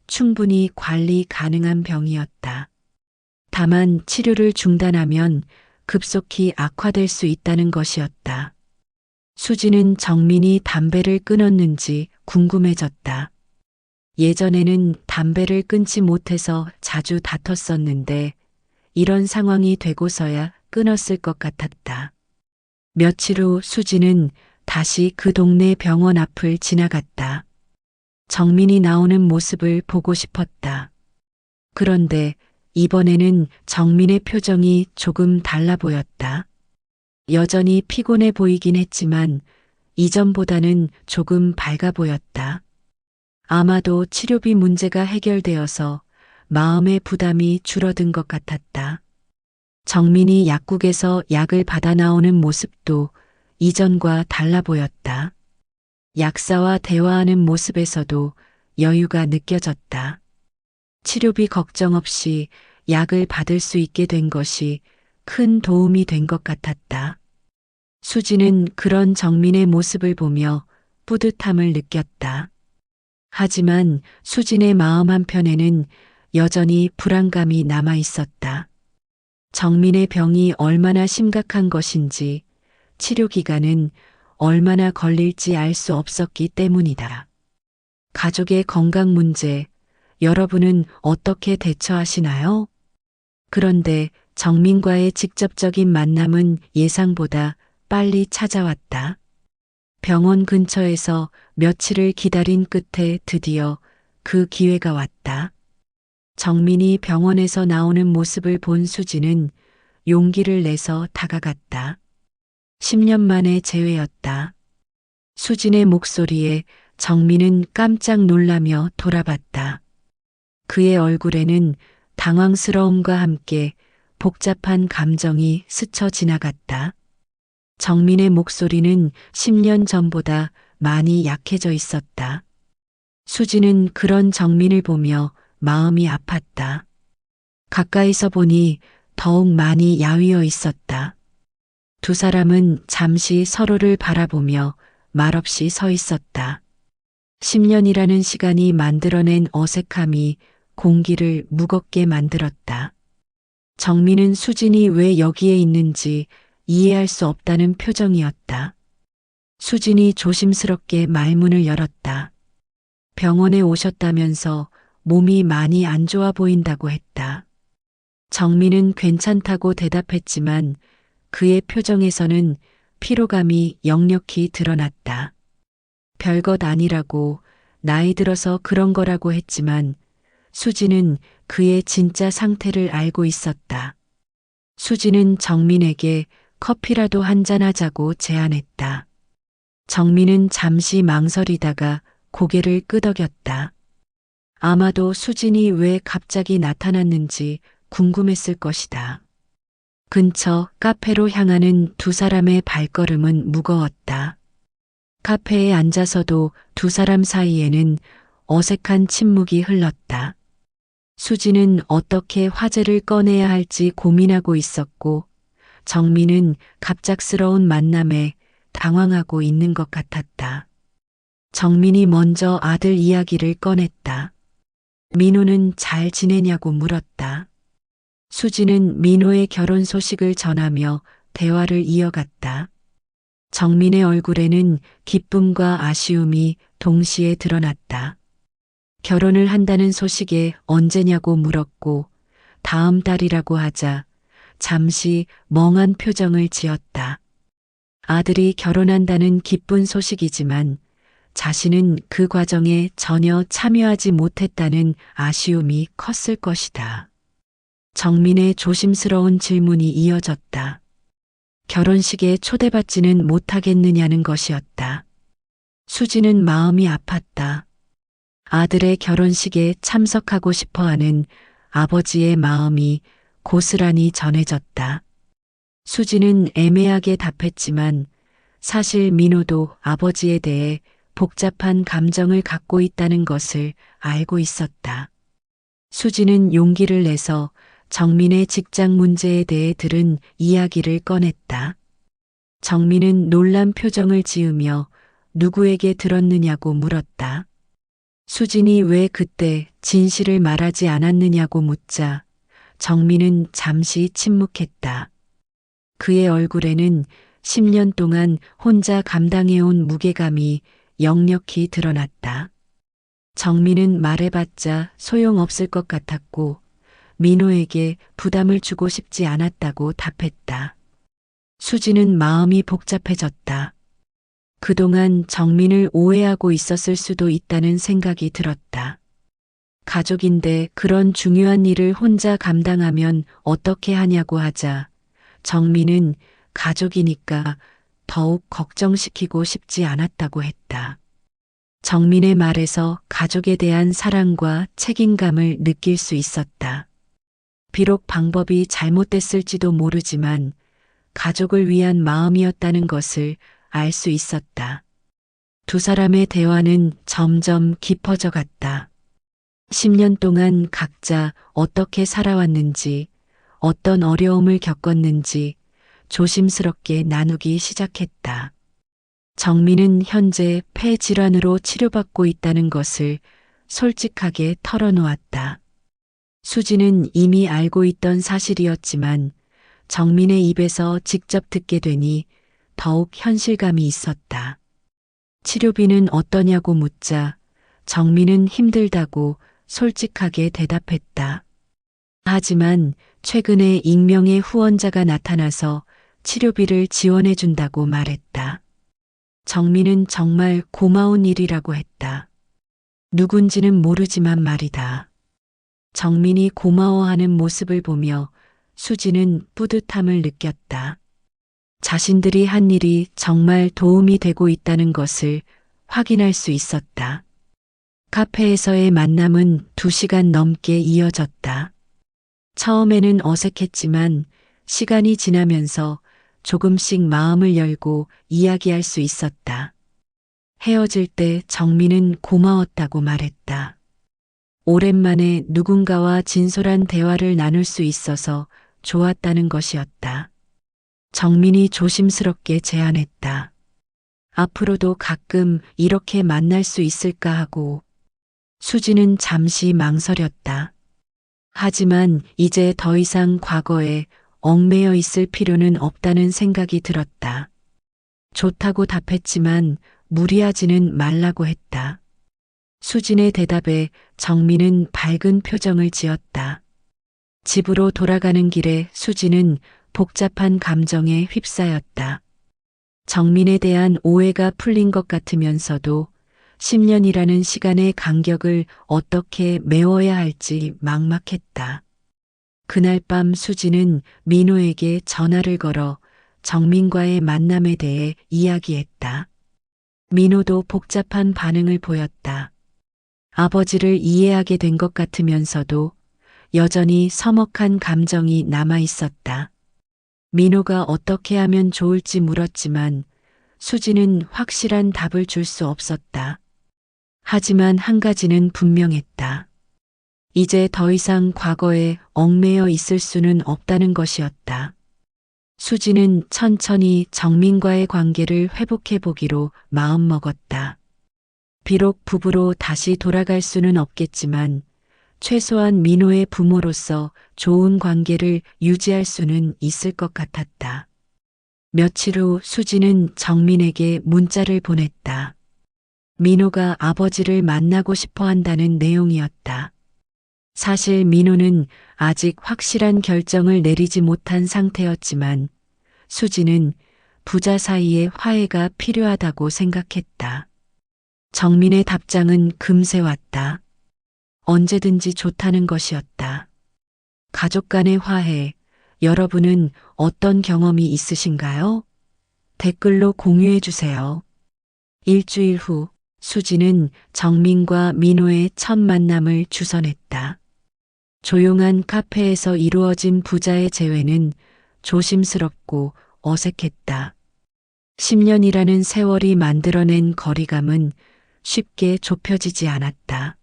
충분히 관리 가능한 병이었다. 다만 치료를 중단하면 급속히 악화될 수 있다는 것이었다. 수지는 정민이 담배를 끊었는지 궁금해졌다. 예전에는 담배를 끊지 못해서 자주 다퉜었는데 이런 상황이 되고서야 끊었을 것 같았다. 며칠 후 수지는 다시 그 동네 병원 앞을 지나갔다. 정민이 나오는 모습을 보고 싶었다. 그런데 이번에는 정민의 표정이 조금 달라 보였다. 여전히 피곤해 보이긴 했지만 이전보다는 조금 밝아 보였다. 아마도 치료비 문제가 해결되어서 마음의 부담이 줄어든 것 같았다. 정민이 약국에서 약을 받아 나오는 모습도 이전과 달라 보였다. 약사와 대화하는 모습에서도 여유가 느껴졌다. 치료비 걱정 없이 약을 받을 수 있게 된 것이 큰 도움이 된 것 같았다. 수지는 그런 정민의 모습을 보며 뿌듯함을 느꼈다. 하지만 수진의 마음 한편에는 여전히 불안감이 남아 있었다. 정민의 병이 얼마나 심각한 것인지, 치료 기간은 얼마나 걸릴지 알 수 없었기 때문이다. 가족의 건강 문제, 여러분은 어떻게 대처하시나요? 그런데 정민과의 직접적인 만남은 예상보다 빨리 찾아왔다. 병원 근처에서 며칠을 기다린 끝에 드디어 그 기회가 왔다. 정민이 병원에서 나오는 모습을 본 수지는 용기를 내서 다가갔다. 10년 만의 재회였다. 수진의 목소리에 정민은 깜짝 놀라며 돌아봤다. 그의 얼굴에는 당황스러움과 함께 복잡한 감정이 스쳐 지나갔다. 정민의 목소리는 10년 전보다 많이 약해져 있었다. 수지는 그런 정민을 보며 마음이 아팠다. 가까이서 보니 더욱 많이 야위어 있었다. 두 사람은 잠시 서로를 바라보며 말없이 서 있었다. 10년이라는 시간이 만들어낸 어색함이 공기를 무겁게 만들었다. 정민은 수진이 왜 여기에 있는지 이해할 수 없다는 표정이었다. 수진이 조심스럽게 말문을 열었다. 병원에 오셨다면서 몸이 많이 안 좋아 보인다고 했다. 정민은 괜찮다고 대답했지만 그의 표정에서는 피로감이 역력히 드러났다. 별것 아니라고, 나이 들어서 그런 거라고 했지만 수지는 그의 진짜 상태를 알고 있었다. 수지는 정민에게 커피라도 한잔 하자고 제안했다. 정민은 잠시 망설이다가 고개를 끄덕였다. 아마도 수진이 왜 갑자기 나타났는지 궁금했을 것이다. 근처 카페로 향하는 두 사람의 발걸음은 무거웠다. 카페에 앉아서도 두 사람 사이에는 어색한 침묵이 흘렀다. 수지는 어떻게 화제를 꺼내야 할지 고민하고 있었고, 정민은 갑작스러운 만남에 당황하고 있는 것 같았다. 정민이 먼저 아들 이야기를 꺼냈다. 민호는 잘 지내냐고 물었다. 수지는 민호의 결혼 소식을 전하며 대화를 이어갔다. 정민의 얼굴에는 기쁨과 아쉬움이 동시에 드러났다. 결혼을 한다는 소식에 언제냐고 물었고 다음 달이라고 하자 잠시 멍한 표정을 지었다. 아들이 결혼한다는 기쁜 소식이지만 자신은 그 과정에 전혀 참여하지 못했다는 아쉬움이 컸을 것이다. 정민의 조심스러운 질문이 이어졌다. 결혼식에 초대받지는 못하겠느냐는 것이었다. 수지는 마음이 아팠다. 아들의 결혼식에 참석하고 싶어하는 아버지의 마음이 고스란히 전해졌다. 수지는 애매하게 답했지만 사실 민호도 아버지에 대해 복잡한 감정을 갖고 있다는 것을 알고 있었다. 수지는 용기를 내서 정민의 직장 문제에 대해 들은 이야기를 꺼냈다. 정민은 놀란 표정을 지으며 누구에게 들었느냐고 물었다. 수진이 왜 그때 진실을 말하지 않았느냐고 묻자 정민은 잠시 침묵했다. 그의 얼굴에는 10년 동안 혼자 감당해온 무게감이 역력히 드러났다. 정민은 말해봤자 소용없을 것 같았고 민호에게 부담을 주고 싶지 않았다고 답했다. 수지는 마음이 복잡해졌다. 그동안 정민을 오해하고 있었을 수도 있다는 생각이 들었다. 가족인데 그런 중요한 일을 혼자 감당하면 어떻게 하냐고 하자 정민은 가족이니까 더욱 걱정시키고 싶지 않았다고 했다. 정민의 말에서 가족에 대한 사랑과 책임감을 느낄 수 있었다. 비록 방법이 잘못됐을지도 모르지만 가족을 위한 마음이었다는 것을 알 수 있었다. 두 사람의 대화는 점점 깊어져 갔다. 10년 동안 각자 어떻게 살아왔는지, 어떤 어려움을 겪었는지 조심스럽게 나누기 시작했다. 정민은 현재 폐질환으로 치료받고 있다는 것을 솔직하게 털어놓았다. 수지는 이미 알고 있던 사실이었지만 정민의 입에서 직접 듣게 되니 더욱 현실감이 있었다. 치료비는 어떠냐고 묻자 정민은 힘들다고 솔직하게 대답했다. 하지만 최근에 익명의 후원자가 나타나서 치료비를 지원해준다고 말했다. 정민은 정말 고마운 일이라고 했다. 누군지는 모르지만 말이다. 정민이 고마워하는 모습을 보며 수지는 뿌듯함을 느꼈다. 자신들이 한 일이 정말 도움이 되고 있다는 것을 확인할 수 있었다. 카페에서의 만남은 2시간 넘게 이어졌다. 처음에는 어색했지만 시간이 지나면서 조금씩 마음을 열고 이야기할 수 있었다. 헤어질 때 정민은 고마웠다고 말했다. 오랜만에 누군가와 진솔한 대화를 나눌 수 있어서 좋았다는 것이었다. 정민이 조심스럽게 제안했다. 앞으로도 가끔 이렇게 만날 수 있을까 하고 수지는 잠시 망설였다. 하지만 이제 더 이상 과거에 얽매여 있을 필요는 없다는 생각이 들었다. 좋다고 답했지만 무리하지는 말라고 했다. 수진의 대답에 정민은 밝은 표정을 지었다. 집으로 돌아가는 길에 수진은 복잡한 감정에 휩싸였다. 정민에 대한 오해가 풀린 것 같으면서도 10년이라는 시간의 간격을 어떻게 메워야 할지 막막했다. 그날 밤 수지는 민호에게 전화를 걸어 정민과의 만남에 대해 이야기했다. 민호도 복잡한 반응을 보였다. 아버지를 이해하게 된 것 같으면서도 여전히 서먹한 감정이 남아 있었다. 민호가 어떻게 하면 좋을지 물었지만 수지는 확실한 답을 줄 수 없었다. 하지만 한 가지는 분명했다. 이제 더 이상 과거에 얽매여 있을 수는 없다는 것이었다. 수지는 천천히 정민과의 관계를 회복해 보기로 마음먹었다. 비록 부부로 다시 돌아갈 수는 없겠지만 최소한 민호의 부모로서 좋은 관계를 유지할 수는 있을 것 같았다. 며칠 후 수지는 정민에게 문자를 보냈다. 민호가 아버지를 만나고 싶어 한다는 내용이었다. 사실 민호는 아직 확실한 결정을 내리지 못한 상태였지만 수지는 부자 사이의 화해가 필요하다고 생각했다. 정민의 답장은 금세 왔다. 언제든지 좋다는 것이었다. 가족 간의 화해, 여러분은 어떤 경험이 있으신가요? 댓글로 공유해 주세요. 일주일 후 수지는 정민과 민호의 첫 만남을 주선했다. 조용한 카페에서 이루어진 부자의 재회는 조심스럽고 어색했다. 10년이라는 세월이 만들어낸 거리감은 쉽게 좁혀지지 않았다.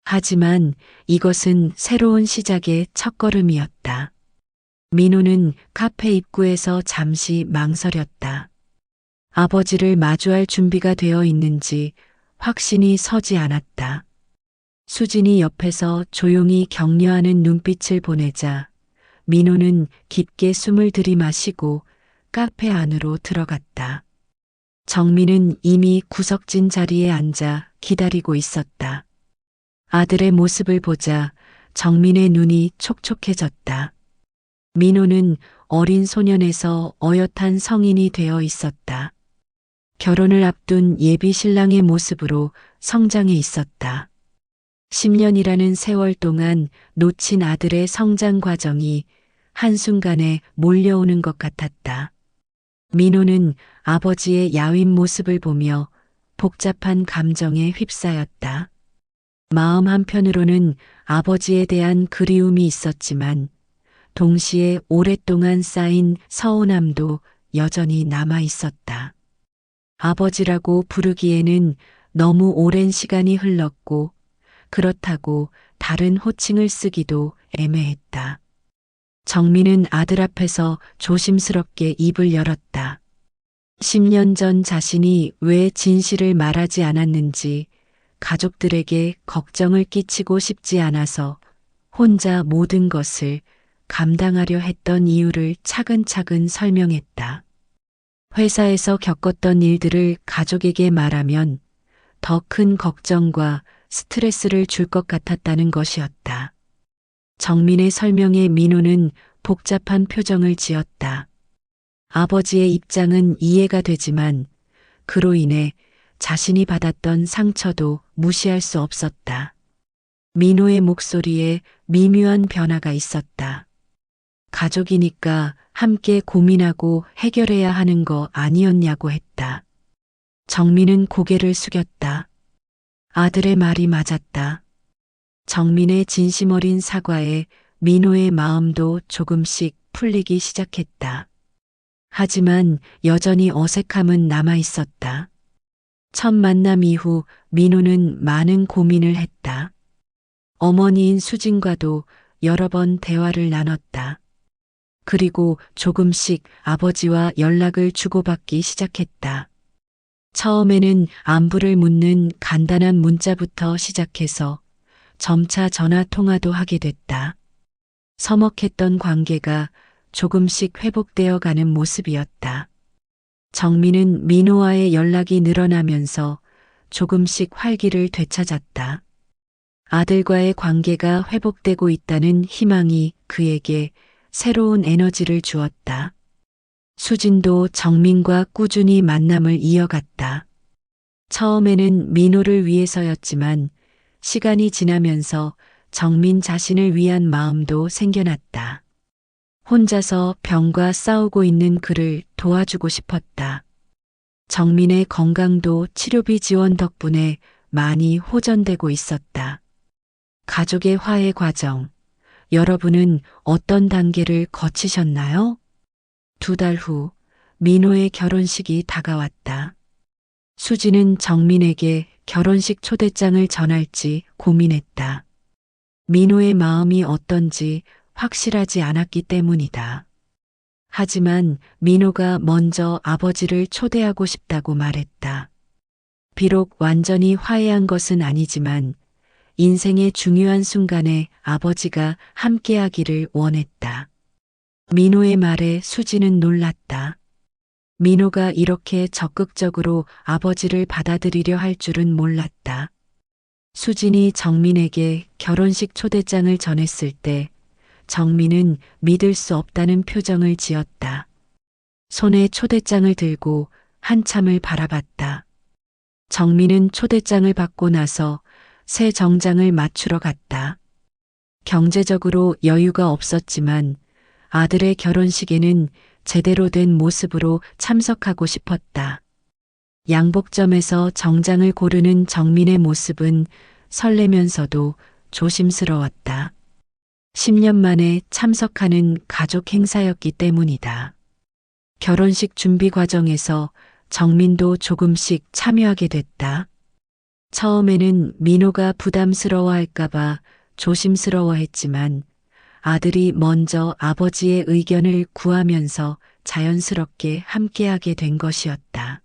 하지만 이것은 새로운 시작의 첫걸음이었다. 민호는 카페 입구에서 잠시 망설였다. 아버지를 마주할 준비가 되어 있는지 확신이 서지 않았다. 수진이 옆에서 조용히 격려하는 눈빛을 보내자 민호는 깊게 숨을 들이마시고 카페 안으로 들어갔다. 정민은 이미 구석진 자리에 앉아 기다리고 있었다. 아들의 모습을 보자 정민의 눈이 촉촉해졌다. 민호는 어린 소년에서 어엿한 성인이 되어 있었다. 결혼을 앞둔 예비 신랑의 모습으로 성장해 있었다. 10년이라는 세월 동안 놓친 아들의 성장 과정이 한순간에 몰려오는 것 같았다. 민호는 아버지의 야윈 모습을 보며 복잡한 감정에 휩싸였다. 마음 한편으로는 아버지에 대한 그리움이 있었지만 동시에 오랫동안 쌓인 서운함도 여전히 남아 있었다. 아버지라고 부르기에는 너무 오랜 시간이 흘렀고 그렇다고 다른 호칭을 쓰기도 애매했다. 정민은 아들 앞에서 조심스럽게 입을 열었다. 10년 전 자신이 왜 진실을 말하지 않았는지 가족들에게 걱정을 끼치고 싶지 않아서 혼자 모든 것을 감당하려 했던 이유를 차근차근 설명했다. 회사에서 겪었던 일들을 가족에게 말하면 더 큰 걱정과 스트레스를 줄 것 같았다는 것이었다. 정민의 설명에 민호는 복잡한 표정을 지었다. 아버지의 입장은 이해가 되지만 그로 인해 자신이 받았던 상처도 무시할 수 없었다. 민호의 목소리에 미묘한 변화가 있었다. 가족이니까 함께 고민하고 해결해야 하는 거 아니었냐고 했다. 정민은 고개를 숙였다. 아들의 말이 맞았다. 정민의 진심 어린 사과에 민호의 마음도 조금씩 풀리기 시작했다. 하지만 여전히 어색함은 남아 있었다. 첫 만남 이후 민호는 많은 고민을 했다. 어머니인 수진과도 여러 번 대화를 나눴다. 그리고 조금씩 아버지와 연락을 주고받기 시작했다. 처음에는 안부를 묻는 간단한 문자부터 시작해서 점차 전화 통화도 하게 됐다. 서먹했던 관계가 조금씩 회복되어 가는 모습이었다. 정민은 민호와의 연락이 늘어나면서 조금씩 활기를 되찾았다. 아들과의 관계가 회복되고 있다는 희망이 그에게 새로운 에너지를 주었다. 수진도 정민과 꾸준히 만남을 이어갔다. 처음에는 민호를 위해서였지만 시간이 지나면서 정민 자신을 위한 마음도 생겨났다. 혼자서 병과 싸우고 있는 그를 도와주고 싶었다. 정민의 건강도 치료비 지원 덕분에 많이 호전되고 있었다. 가족의 화해 과정, 여러분은 어떤 단계를 거치셨나요? 2달 후 민호의 결혼식이 다가왔다. 수지는 정민에게 결혼식 초대장을 전할지 고민했다. 민호의 마음이 어떤지 확실하지 않았기 때문이다. 하지만 민호가 먼저 아버지를 초대하고 싶다고 말했다. 비록 완전히 화해한 것은 아니지만 인생의 중요한 순간에 아버지가 함께하기를 원했다. 민호의 말에 수지는 놀랐다. 민호가 이렇게 적극적으로 아버지를 받아들이려 할 줄은 몰랐다. 수진이 정민에게 결혼식 초대장을 전했을 때 정민은 믿을 수 없다는 표정을 지었다. 손에 초대장을 들고 한참을 바라봤다. 정민은 초대장을 받고 나서 새 정장을 맞추러 갔다. 경제적으로 여유가 없었지만 아들의 결혼식에는 제대로 된 모습으로 참석하고 싶었다. 양복점에서 정장을 고르는 정민의 모습은 설레면서도 조심스러웠다. 10년 만에 참석하는 가족 행사였기 때문이다. 결혼식 준비 과정에서 정민도 조금씩 참여하게 됐다. 처음에는 민호가 부담스러워할까봐 조심스러워했지만 아들이 먼저 아버지의 의견을 구하면서 자연스럽게 함께하게 된 것이었다.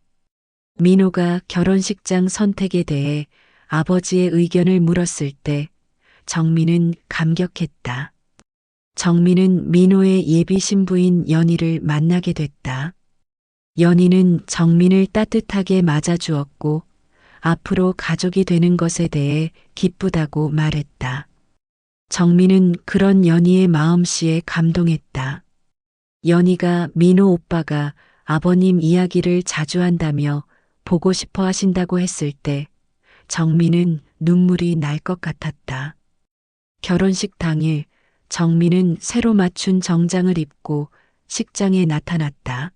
민호가 결혼식장 선택에 대해 아버지의 의견을 물었을 때 정민은 감격했다. 정민은 민호의 예비 신부인 연희를 만나게 됐다. 연희는 정민을 따뜻하게 맞아주었고 앞으로 가족이 되는 것에 대해 기쁘다고 말했다. 정민은 그런 연희의 마음씨에 감동했다. 연희가 민호 오빠가 아버님 이야기를 자주 한다며 보고 싶어 하신다고 했을 때 정민은 눈물이 날 것 같았다. 결혼식 당일 정민은 새로 맞춘 정장을 입고 식장에 나타났다.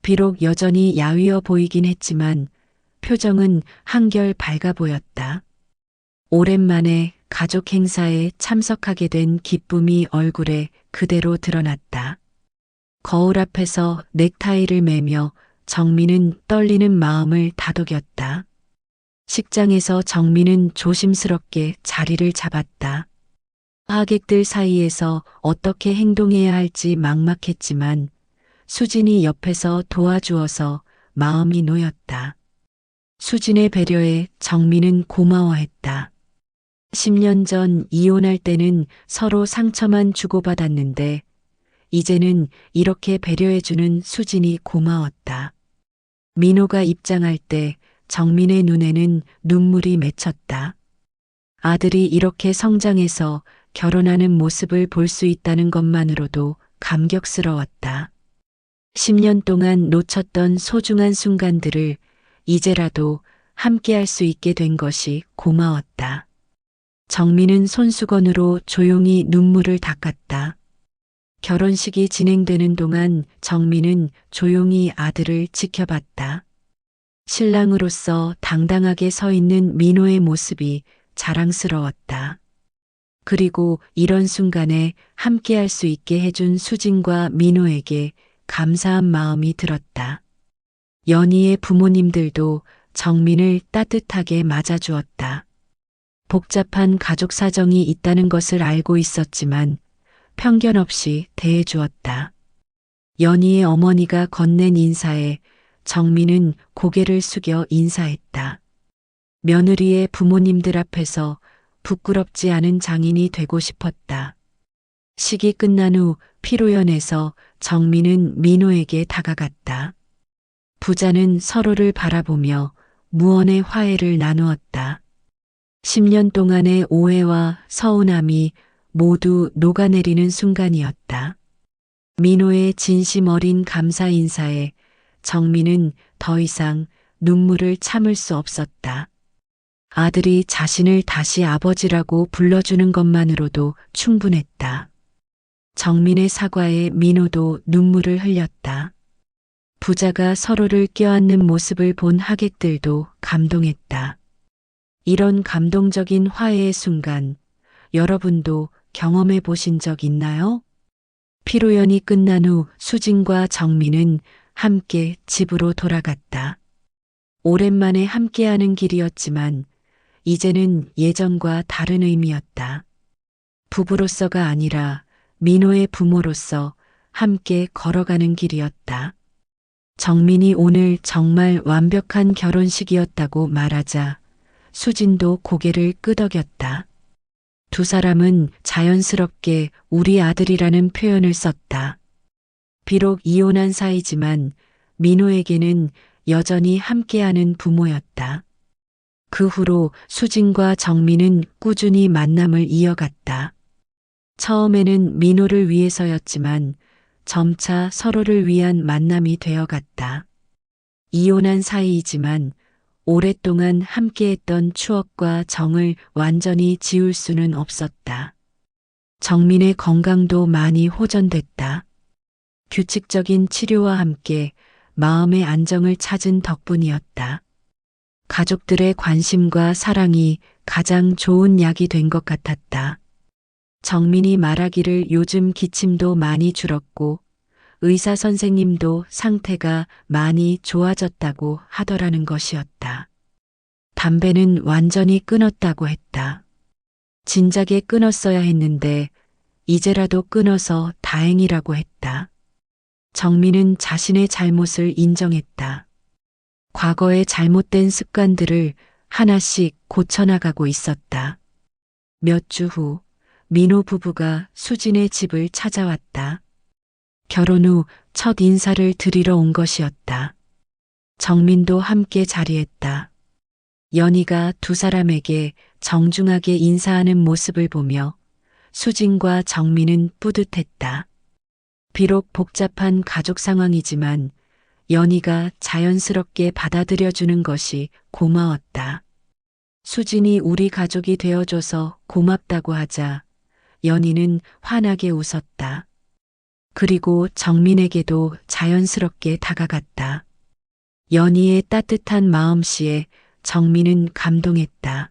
비록 여전히 야위어 보이긴 했지만 표정은 한결 밝아 보였다. 오랜만에 가족 행사에 참석하게 된 기쁨이 얼굴에 그대로 드러났다. 거울 앞에서 넥타이를 매며 정민은 떨리는 마음을 다독였다. 식장에서 정민은 조심스럽게 자리를 잡았다. 하객들 사이에서 어떻게 행동해야 할지 막막했지만 수진이 옆에서 도와주어서 마음이 놓였다. 수진의 배려에 정민은 고마워했다. 10년 전 이혼할 때는 서로 상처만 주고받았는데 이제는 이렇게 배려해주는 수진이 고마웠다. 민호가 입장할 때 정민의 눈에는 눈물이 맺혔다. 아들이 이렇게 성장해서 결혼하는 모습을 볼 수 있다는 것만으로도 감격스러웠다. 10년 동안 놓쳤던 소중한 순간들을 이제라도 함께 할 수 있게 된 것이 고마웠다. 정민은 손수건으로 조용히 눈물을 닦았다. 결혼식이 진행되는 동안 정민은 조용히 아들을 지켜봤다. 신랑으로서 당당하게 서 있는 민호의 모습이 자랑스러웠다. 그리고 이런 순간에 함께 할 수 있게 해준 수진과 민호에게 감사한 마음이 들었다. 연희의 부모님들도 정민을 따뜻하게 맞아주었다. 복잡한 가족 사정이 있다는 것을 알고 있었지만 편견 없이 대해주었다. 연희의 어머니가 건넨 인사에 정민은 고개를 숙여 인사했다. 며느리의 부모님들 앞에서 부끄럽지 않은 장인이 되고 싶었다. 식이 끝난 후 피로연에서 정민은 민호에게 다가갔다. 부자는 서로를 바라보며 무언의 화해를 나누었다. 10년 동안의 오해와 서운함이 모두 녹아내리는 순간이었다. 민호의 진심 어린 감사 인사에 정민은 더 이상 눈물을 참을 수 없었다. 아들이 자신을 다시 아버지라고 불러주는 것만으로도 충분했다. 정민의 사과에 민호도 눈물을 흘렸다. 부자가 서로를 껴안는 모습을 본 하객들도 감동했다. 이런 감동적인 화해의 순간, 여러분도 경험해 보신 적 있나요? 피로연이 끝난 후 수진과 정민은 함께 집으로 돌아갔다. 오랜만에 함께하는 길이었지만 이제는 예전과 다른 의미였다. 부부로서가 아니라 민호의 부모로서 함께 걸어가는 길이었다. 정민이 오늘 정말 완벽한 결혼식이었다고 말하자 수진도 고개를 끄덕였다. 두 사람은 자연스럽게 우리 아들이라는 표현을 썼다. 비록 이혼한 사이지만 민호에게는 여전히 함께하는 부모였다. 그 후로 수진과 정민은 꾸준히 만남을 이어갔다. 처음에는 민호를 위해서였지만 점차 서로를 위한 만남이 되어갔다. 이혼한 사이이지만 오랫동안 함께했던 추억과 정을 완전히 지울 수는 없었다. 정민의 건강도 많이 호전됐다. 규칙적인 치료와 함께 마음의 안정을 찾은 덕분이었다. 가족들의 관심과 사랑이 가장 좋은 약이 된 것 같았다. 정민이 말하기를 요즘 기침도 많이 줄었고 의사 선생님도 상태가 많이 좋아졌다고 하더라는 것이었다. 담배는 완전히 끊었다고 했다. 진작에 끊었어야 했는데 이제라도 끊어서 다행이라고 했다. 정민은 자신의 잘못을 인정했다. 과거의 잘못된 습관들을 하나씩 고쳐나가고 있었다. 몇 주 후 민호 부부가 수진의 집을 찾아왔다. 결혼 후 첫 인사를 드리러 온 것이었다. 정민도 함께 자리했다. 연희가 두 사람에게 정중하게 인사하는 모습을 보며 수진과 정민은 뿌듯했다. 비록 복잡한 가족 상황이지만 연희가 자연스럽게 받아들여주는 것이 고마웠다. 수진이 우리 가족이 되어줘서 고맙다고 하자 연희는 환하게 웃었다. 그리고 정민에게도 자연스럽게 다가갔다. 연희의 따뜻한 마음씨에 정민은 감동했다.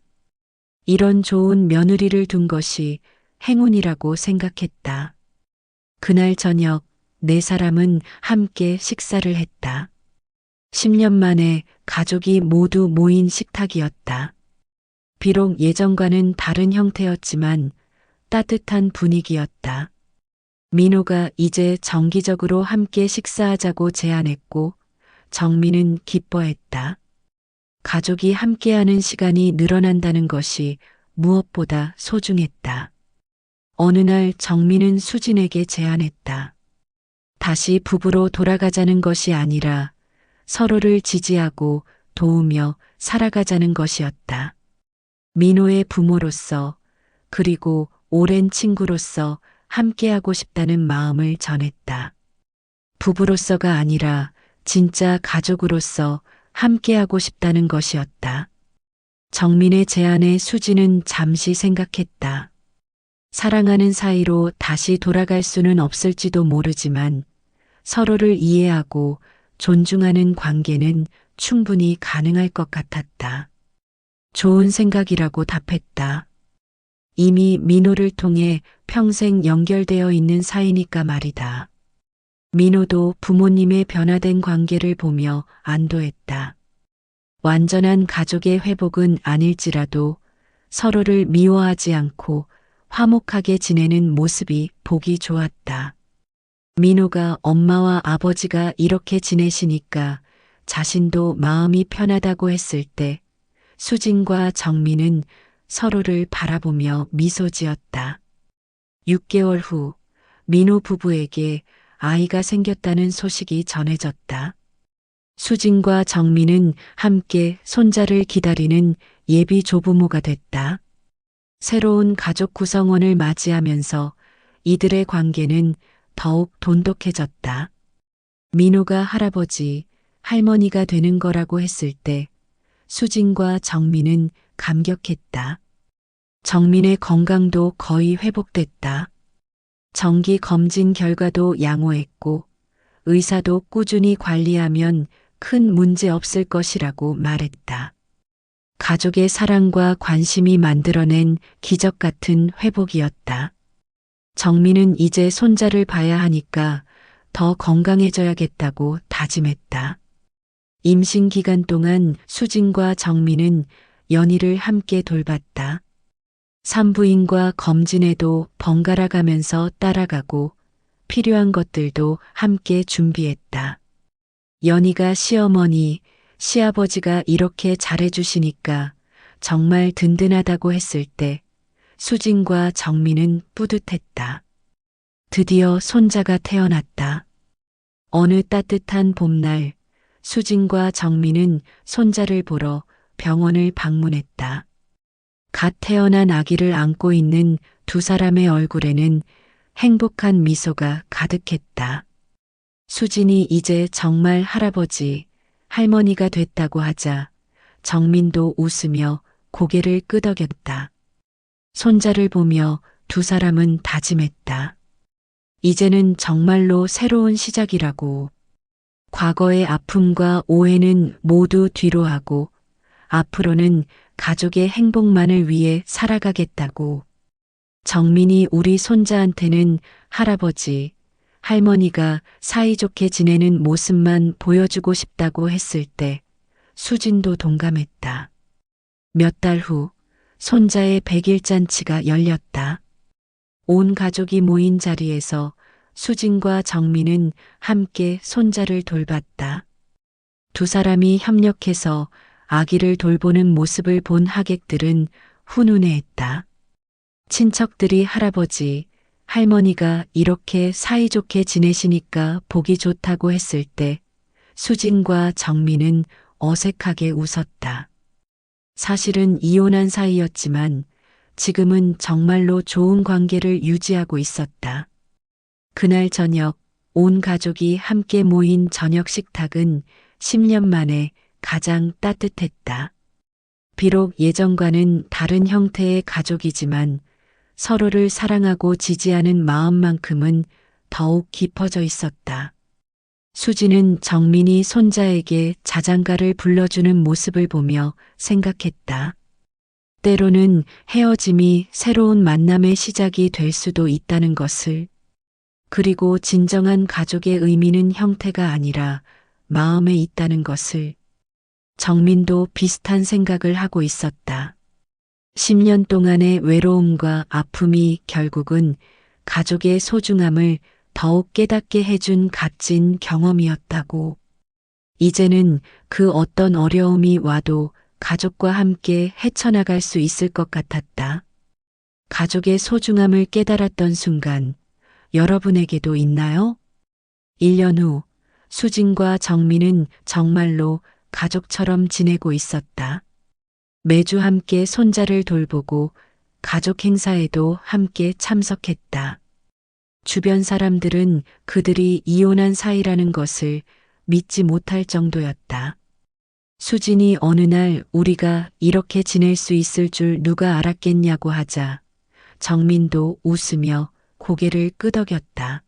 이런 좋은 며느리를 둔 것이 행운이라고 생각했다. 그날 저녁 네 사람은 함께 식사를 했다. 10년 만에 가족이 모두 모인 식탁이었다. 비록 예전과는 다른 형태였지만 따뜻한 분위기였다. 민호가 이제 정기적으로 함께 식사하자고 제안했고 정민은 기뻐했다. 가족이 함께하는 시간이 늘어난다는 것이 무엇보다 소중했다. 어느 날 정민은 수진에게 제안했다. 다시 부부로 돌아가자는 것이 아니라 서로를 지지하고 도우며 살아가자는 것이었다. 민호의 부모로서 그리고 오랜 친구로서 함께하고 싶다는 마음을 전했다. 부부로서가 아니라 진짜 가족으로서 함께하고 싶다는 것이었다. 정민의 제안에 수진은 잠시 생각했다. 사랑하는 사이로 다시 돌아갈 수는 없을지도 모르지만 서로를 이해하고 존중하는 관계는 충분히 가능할 것 같았다. 좋은 생각이라고 답했다. 이미 민호를 통해 평생 연결되어 있는 사이니까 말이다. 민호도 부모님의 변화된 관계를 보며 안도했다. 완전한 가족의 회복은 아닐지라도 서로를 미워하지 않고 화목하게 지내는 모습이 보기 좋았다. 민호가 엄마와 아버지가 이렇게 지내시니까 자신도 마음이 편하다고 했을 때 수진과 정민은 서로를 바라보며 미소 지었다. 6개월 후 민호 부부에게 아이가 생겼다는 소식이 전해졌다. 수진과 정민은 함께 손자를 기다리는 예비 조부모가 됐다. 새로운 가족 구성원을 맞이하면서 이들의 관계는 더욱 돈독해졌다. 민호가 할아버지, 할머니가 되는 거라고 했을 때 수진과 정민은 감격했다. 정민의 건강도 거의 회복됐다. 정기 검진 결과도 양호했고 의사도 꾸준히 관리하면 큰 문제 없을 것이라고 말했다. 가족의 사랑과 관심이 만들어낸 기적 같은 회복이었다. 정민은 이제 손자를 봐야 하니까 더 건강해져야겠다고 다짐했다. 임신 기간 동안 수진과 정민은 연희를 함께 돌봤다. 산부인과 검진에도 번갈아 가면서 따라가고 필요한 것들도 함께 준비했다. 연희가 시어머니, 시아버지가 이렇게 잘해주시니까 정말 든든하다고 했을 때 수진과 정민은 뿌듯했다. 드디어 손자가 태어났다. 어느 따뜻한 봄날 수진과 정민은 손자를 보러 병원을 방문했다. 갓 태어난 아기를 안고 있는 두 사람의 얼굴에는 행복한 미소가 가득했다. 수진이 이제 정말 할아버지, 할머니가 됐다고 하자 정민도 웃으며 고개를 끄덕였다. 손자를 보며 두 사람은 다짐했다. 이제는 정말로 새로운 시작이라고. 과거의 아픔과 오해는 모두 뒤로하고 앞으로는 가족의 행복만을 위해 살아가겠다고. 정민이 우리 손자한테는 할아버지, 할머니가 사이좋게 지내는 모습만 보여주고 싶다고 했을 때 수진도 동감했다. 몇 달 후 손자의 100일 잔치가 열렸다. 온 가족이 모인 자리에서 수진과 정민은 함께 손자를 돌봤다. 두 사람이 협력해서 아기를 돌보는 모습을 본 하객들은 훈훈해했다. 친척들이 할아버지, 할머니가 이렇게 사이좋게 지내시니까 보기 좋다고 했을 때 수진과 정민은 어색하게 웃었다. 사실은 이혼한 사이였지만 지금은 정말로 좋은 관계를 유지하고 있었다. 그날 저녁 온 가족이 함께 모인 저녁 식탁은 10년 만에 가장 따뜻했다. 비록 예전과는 다른 형태의 가족이지만 서로를 사랑하고 지지하는 마음만큼은 더욱 깊어져 있었다. 수지는 정민이 손자에게 자장가를 불러주는 모습을 보며 생각했다. 때로는 헤어짐이 새로운 만남의 시작이 될 수도 있다는 것을, 그리고 진정한 가족의 의미는 형태가 아니라 마음에 있다는 것을. 정민도 비슷한 생각을 하고 있었다. 10년 동안의 외로움과 아픔이 결국은 가족의 소중함을 더욱 깨닫게 해준 값진 경험이었다고. 이제는 그 어떤 어려움이 와도 가족과 함께 헤쳐나갈 수 있을 것 같았다. 가족의 소중함을 깨달았던 순간, 여러분에게도 있나요? 1년 후, 수진과 정민은 정말로 가족처럼 지내고 있었다. 매주 함께 손자를 돌보고 가족 행사에도 함께 참석했다. 주변 사람들은 그들이 이혼한 사이라는 것을 믿지 못할 정도였다. 수진이 어느 날 우리가 이렇게 지낼 수 있을 줄 누가 알았겠냐고 하자 정민도 웃으며 고개를 끄덕였다.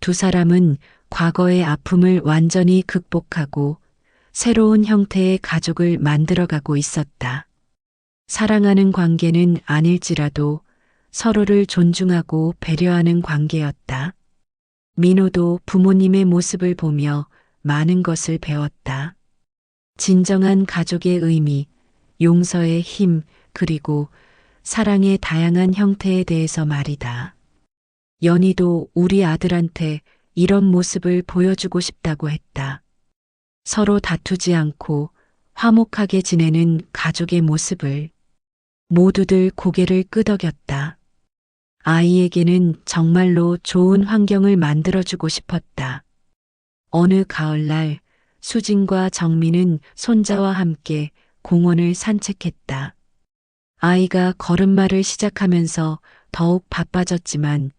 두 사람은 과거의 아픔을 완전히 극복하고 새로운 형태의 가족을 만들어가고 있었다. 사랑하는 관계는 아닐지라도 서로를 존중하고 배려하는 관계였다. 민호도 부모님의 모습을 보며 많은 것을 배웠다. 진정한 가족의 의미, 용서의 힘, 그리고 사랑의 다양한 형태에 대해서 말이다. 연희도 우리 아들한테 이런 모습을 보여주고 싶다고 했다. 서로 다투지 않고 화목하게 지내는 가족의 모습을. 모두들 고개를 끄덕였다. 아이에게는 정말로 좋은 환경을 만들어주고 싶었다. 어느 가을날 수진과 정민은 손자와 함께 공원을 산책했다. 아이가 걸음마를 시작하면서 더욱 바빠졌지만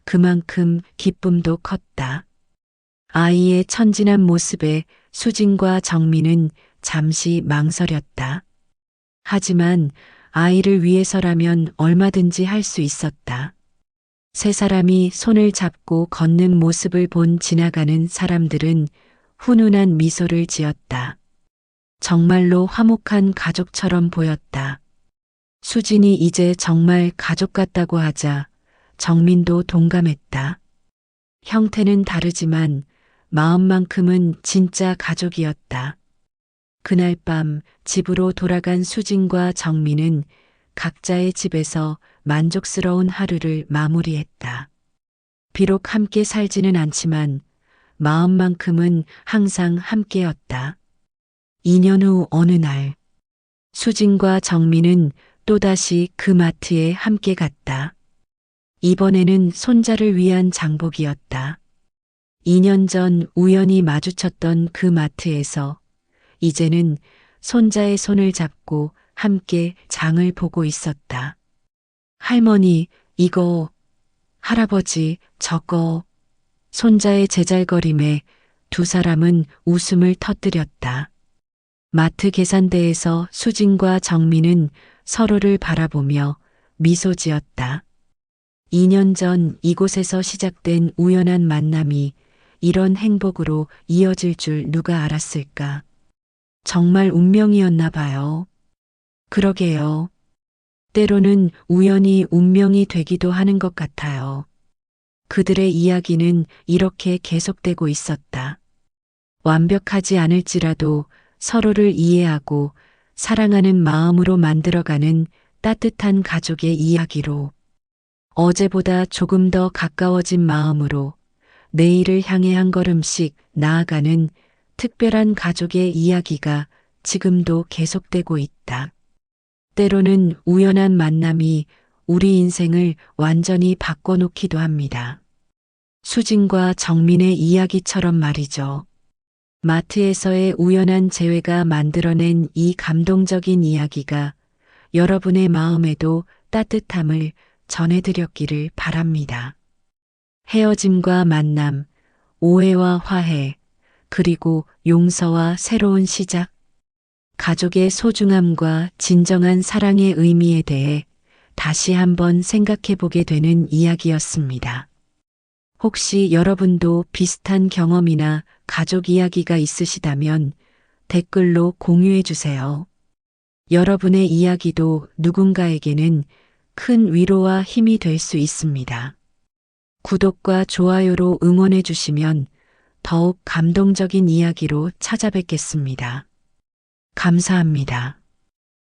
그만큼 기쁨도 컸다. 아이의 천진한 모습에 수진과 정민은 잠시 망설였다. 하지만 아이를 위해서라면 얼마든지 할 수 있었다. 세 사람이 손을 잡고 걷는 모습을 본 지나가는 사람들은 훈훈한 미소를 지었다. 정말로 화목한 가족처럼 보였다. 수진이 이제 정말 가족 같다고 하자 정민도 동감했다. 형태는 다르지만 마음만큼은 진짜 가족이었다. 그날 밤 집으로 돌아간 수진과 정민은 각자의 집에서 만족스러운 하루를 마무리했다. 비록 함께 살지는 않지만 마음만큼은 항상 함께였다. 2년 후 어느 날, 수진과 정민은 또다시 그 마트에 함께 갔다. 이번에는 손자를 위한 장복이었다. 2년 전 우연히 마주쳤던 그 마트에서 이제는 손자의 손을 잡고 함께 장을 보고 있었다. 할머니, 이거, 할아버지, 저거. 손자의 제잘거림에 두 사람은 웃음을 터뜨렸다. 마트 계산대에서 수진과 정민은 서로를 바라보며 미소 지었다. 2년 전 이곳에서 시작된 우연한 만남이 이런 행복으로 이어질 줄 누가 알았을까? 정말 운명이었나 봐요. 그러게요. 때로는 우연히 운명이 되기도 하는 것 같아요. 그들의 이야기는 이렇게 계속되고 있었다. 완벽하지 않을지라도 서로를 이해하고 사랑하는 마음으로 만들어가는 따뜻한 가족의 이야기로, 어제보다 조금 더 가까워진 마음으로 내일을 향해 한 걸음씩 나아가는 특별한 가족의 이야기가 지금도 계속되고 있다. 때로는 우연한 만남이 우리 인생을 완전히 바꿔놓기도 합니다. 수진과 정민의 이야기처럼 말이죠. 마트에서의 우연한 재회가 만들어낸 이 감동적인 이야기가 여러분의 마음에도 따뜻함을 전해드렸기를 바랍니다. 헤어짐과 만남, 오해와 화해, 그리고 용서와 새로운 시작. 가족의 소중함과 진정한 사랑의 의미에 대해 다시 한번 생각해 보게 되는 이야기였습니다. 혹시 여러분도 비슷한 경험이나 가족 이야기가 있으시다면 댓글로 공유해 주세요. 여러분의 이야기도 누군가에게는 큰 위로와 힘이 될 수 있습니다. 구독과 좋아요로 응원해 주시면 더욱 감동적인 이야기로 찾아뵙겠습니다. 감사합니다.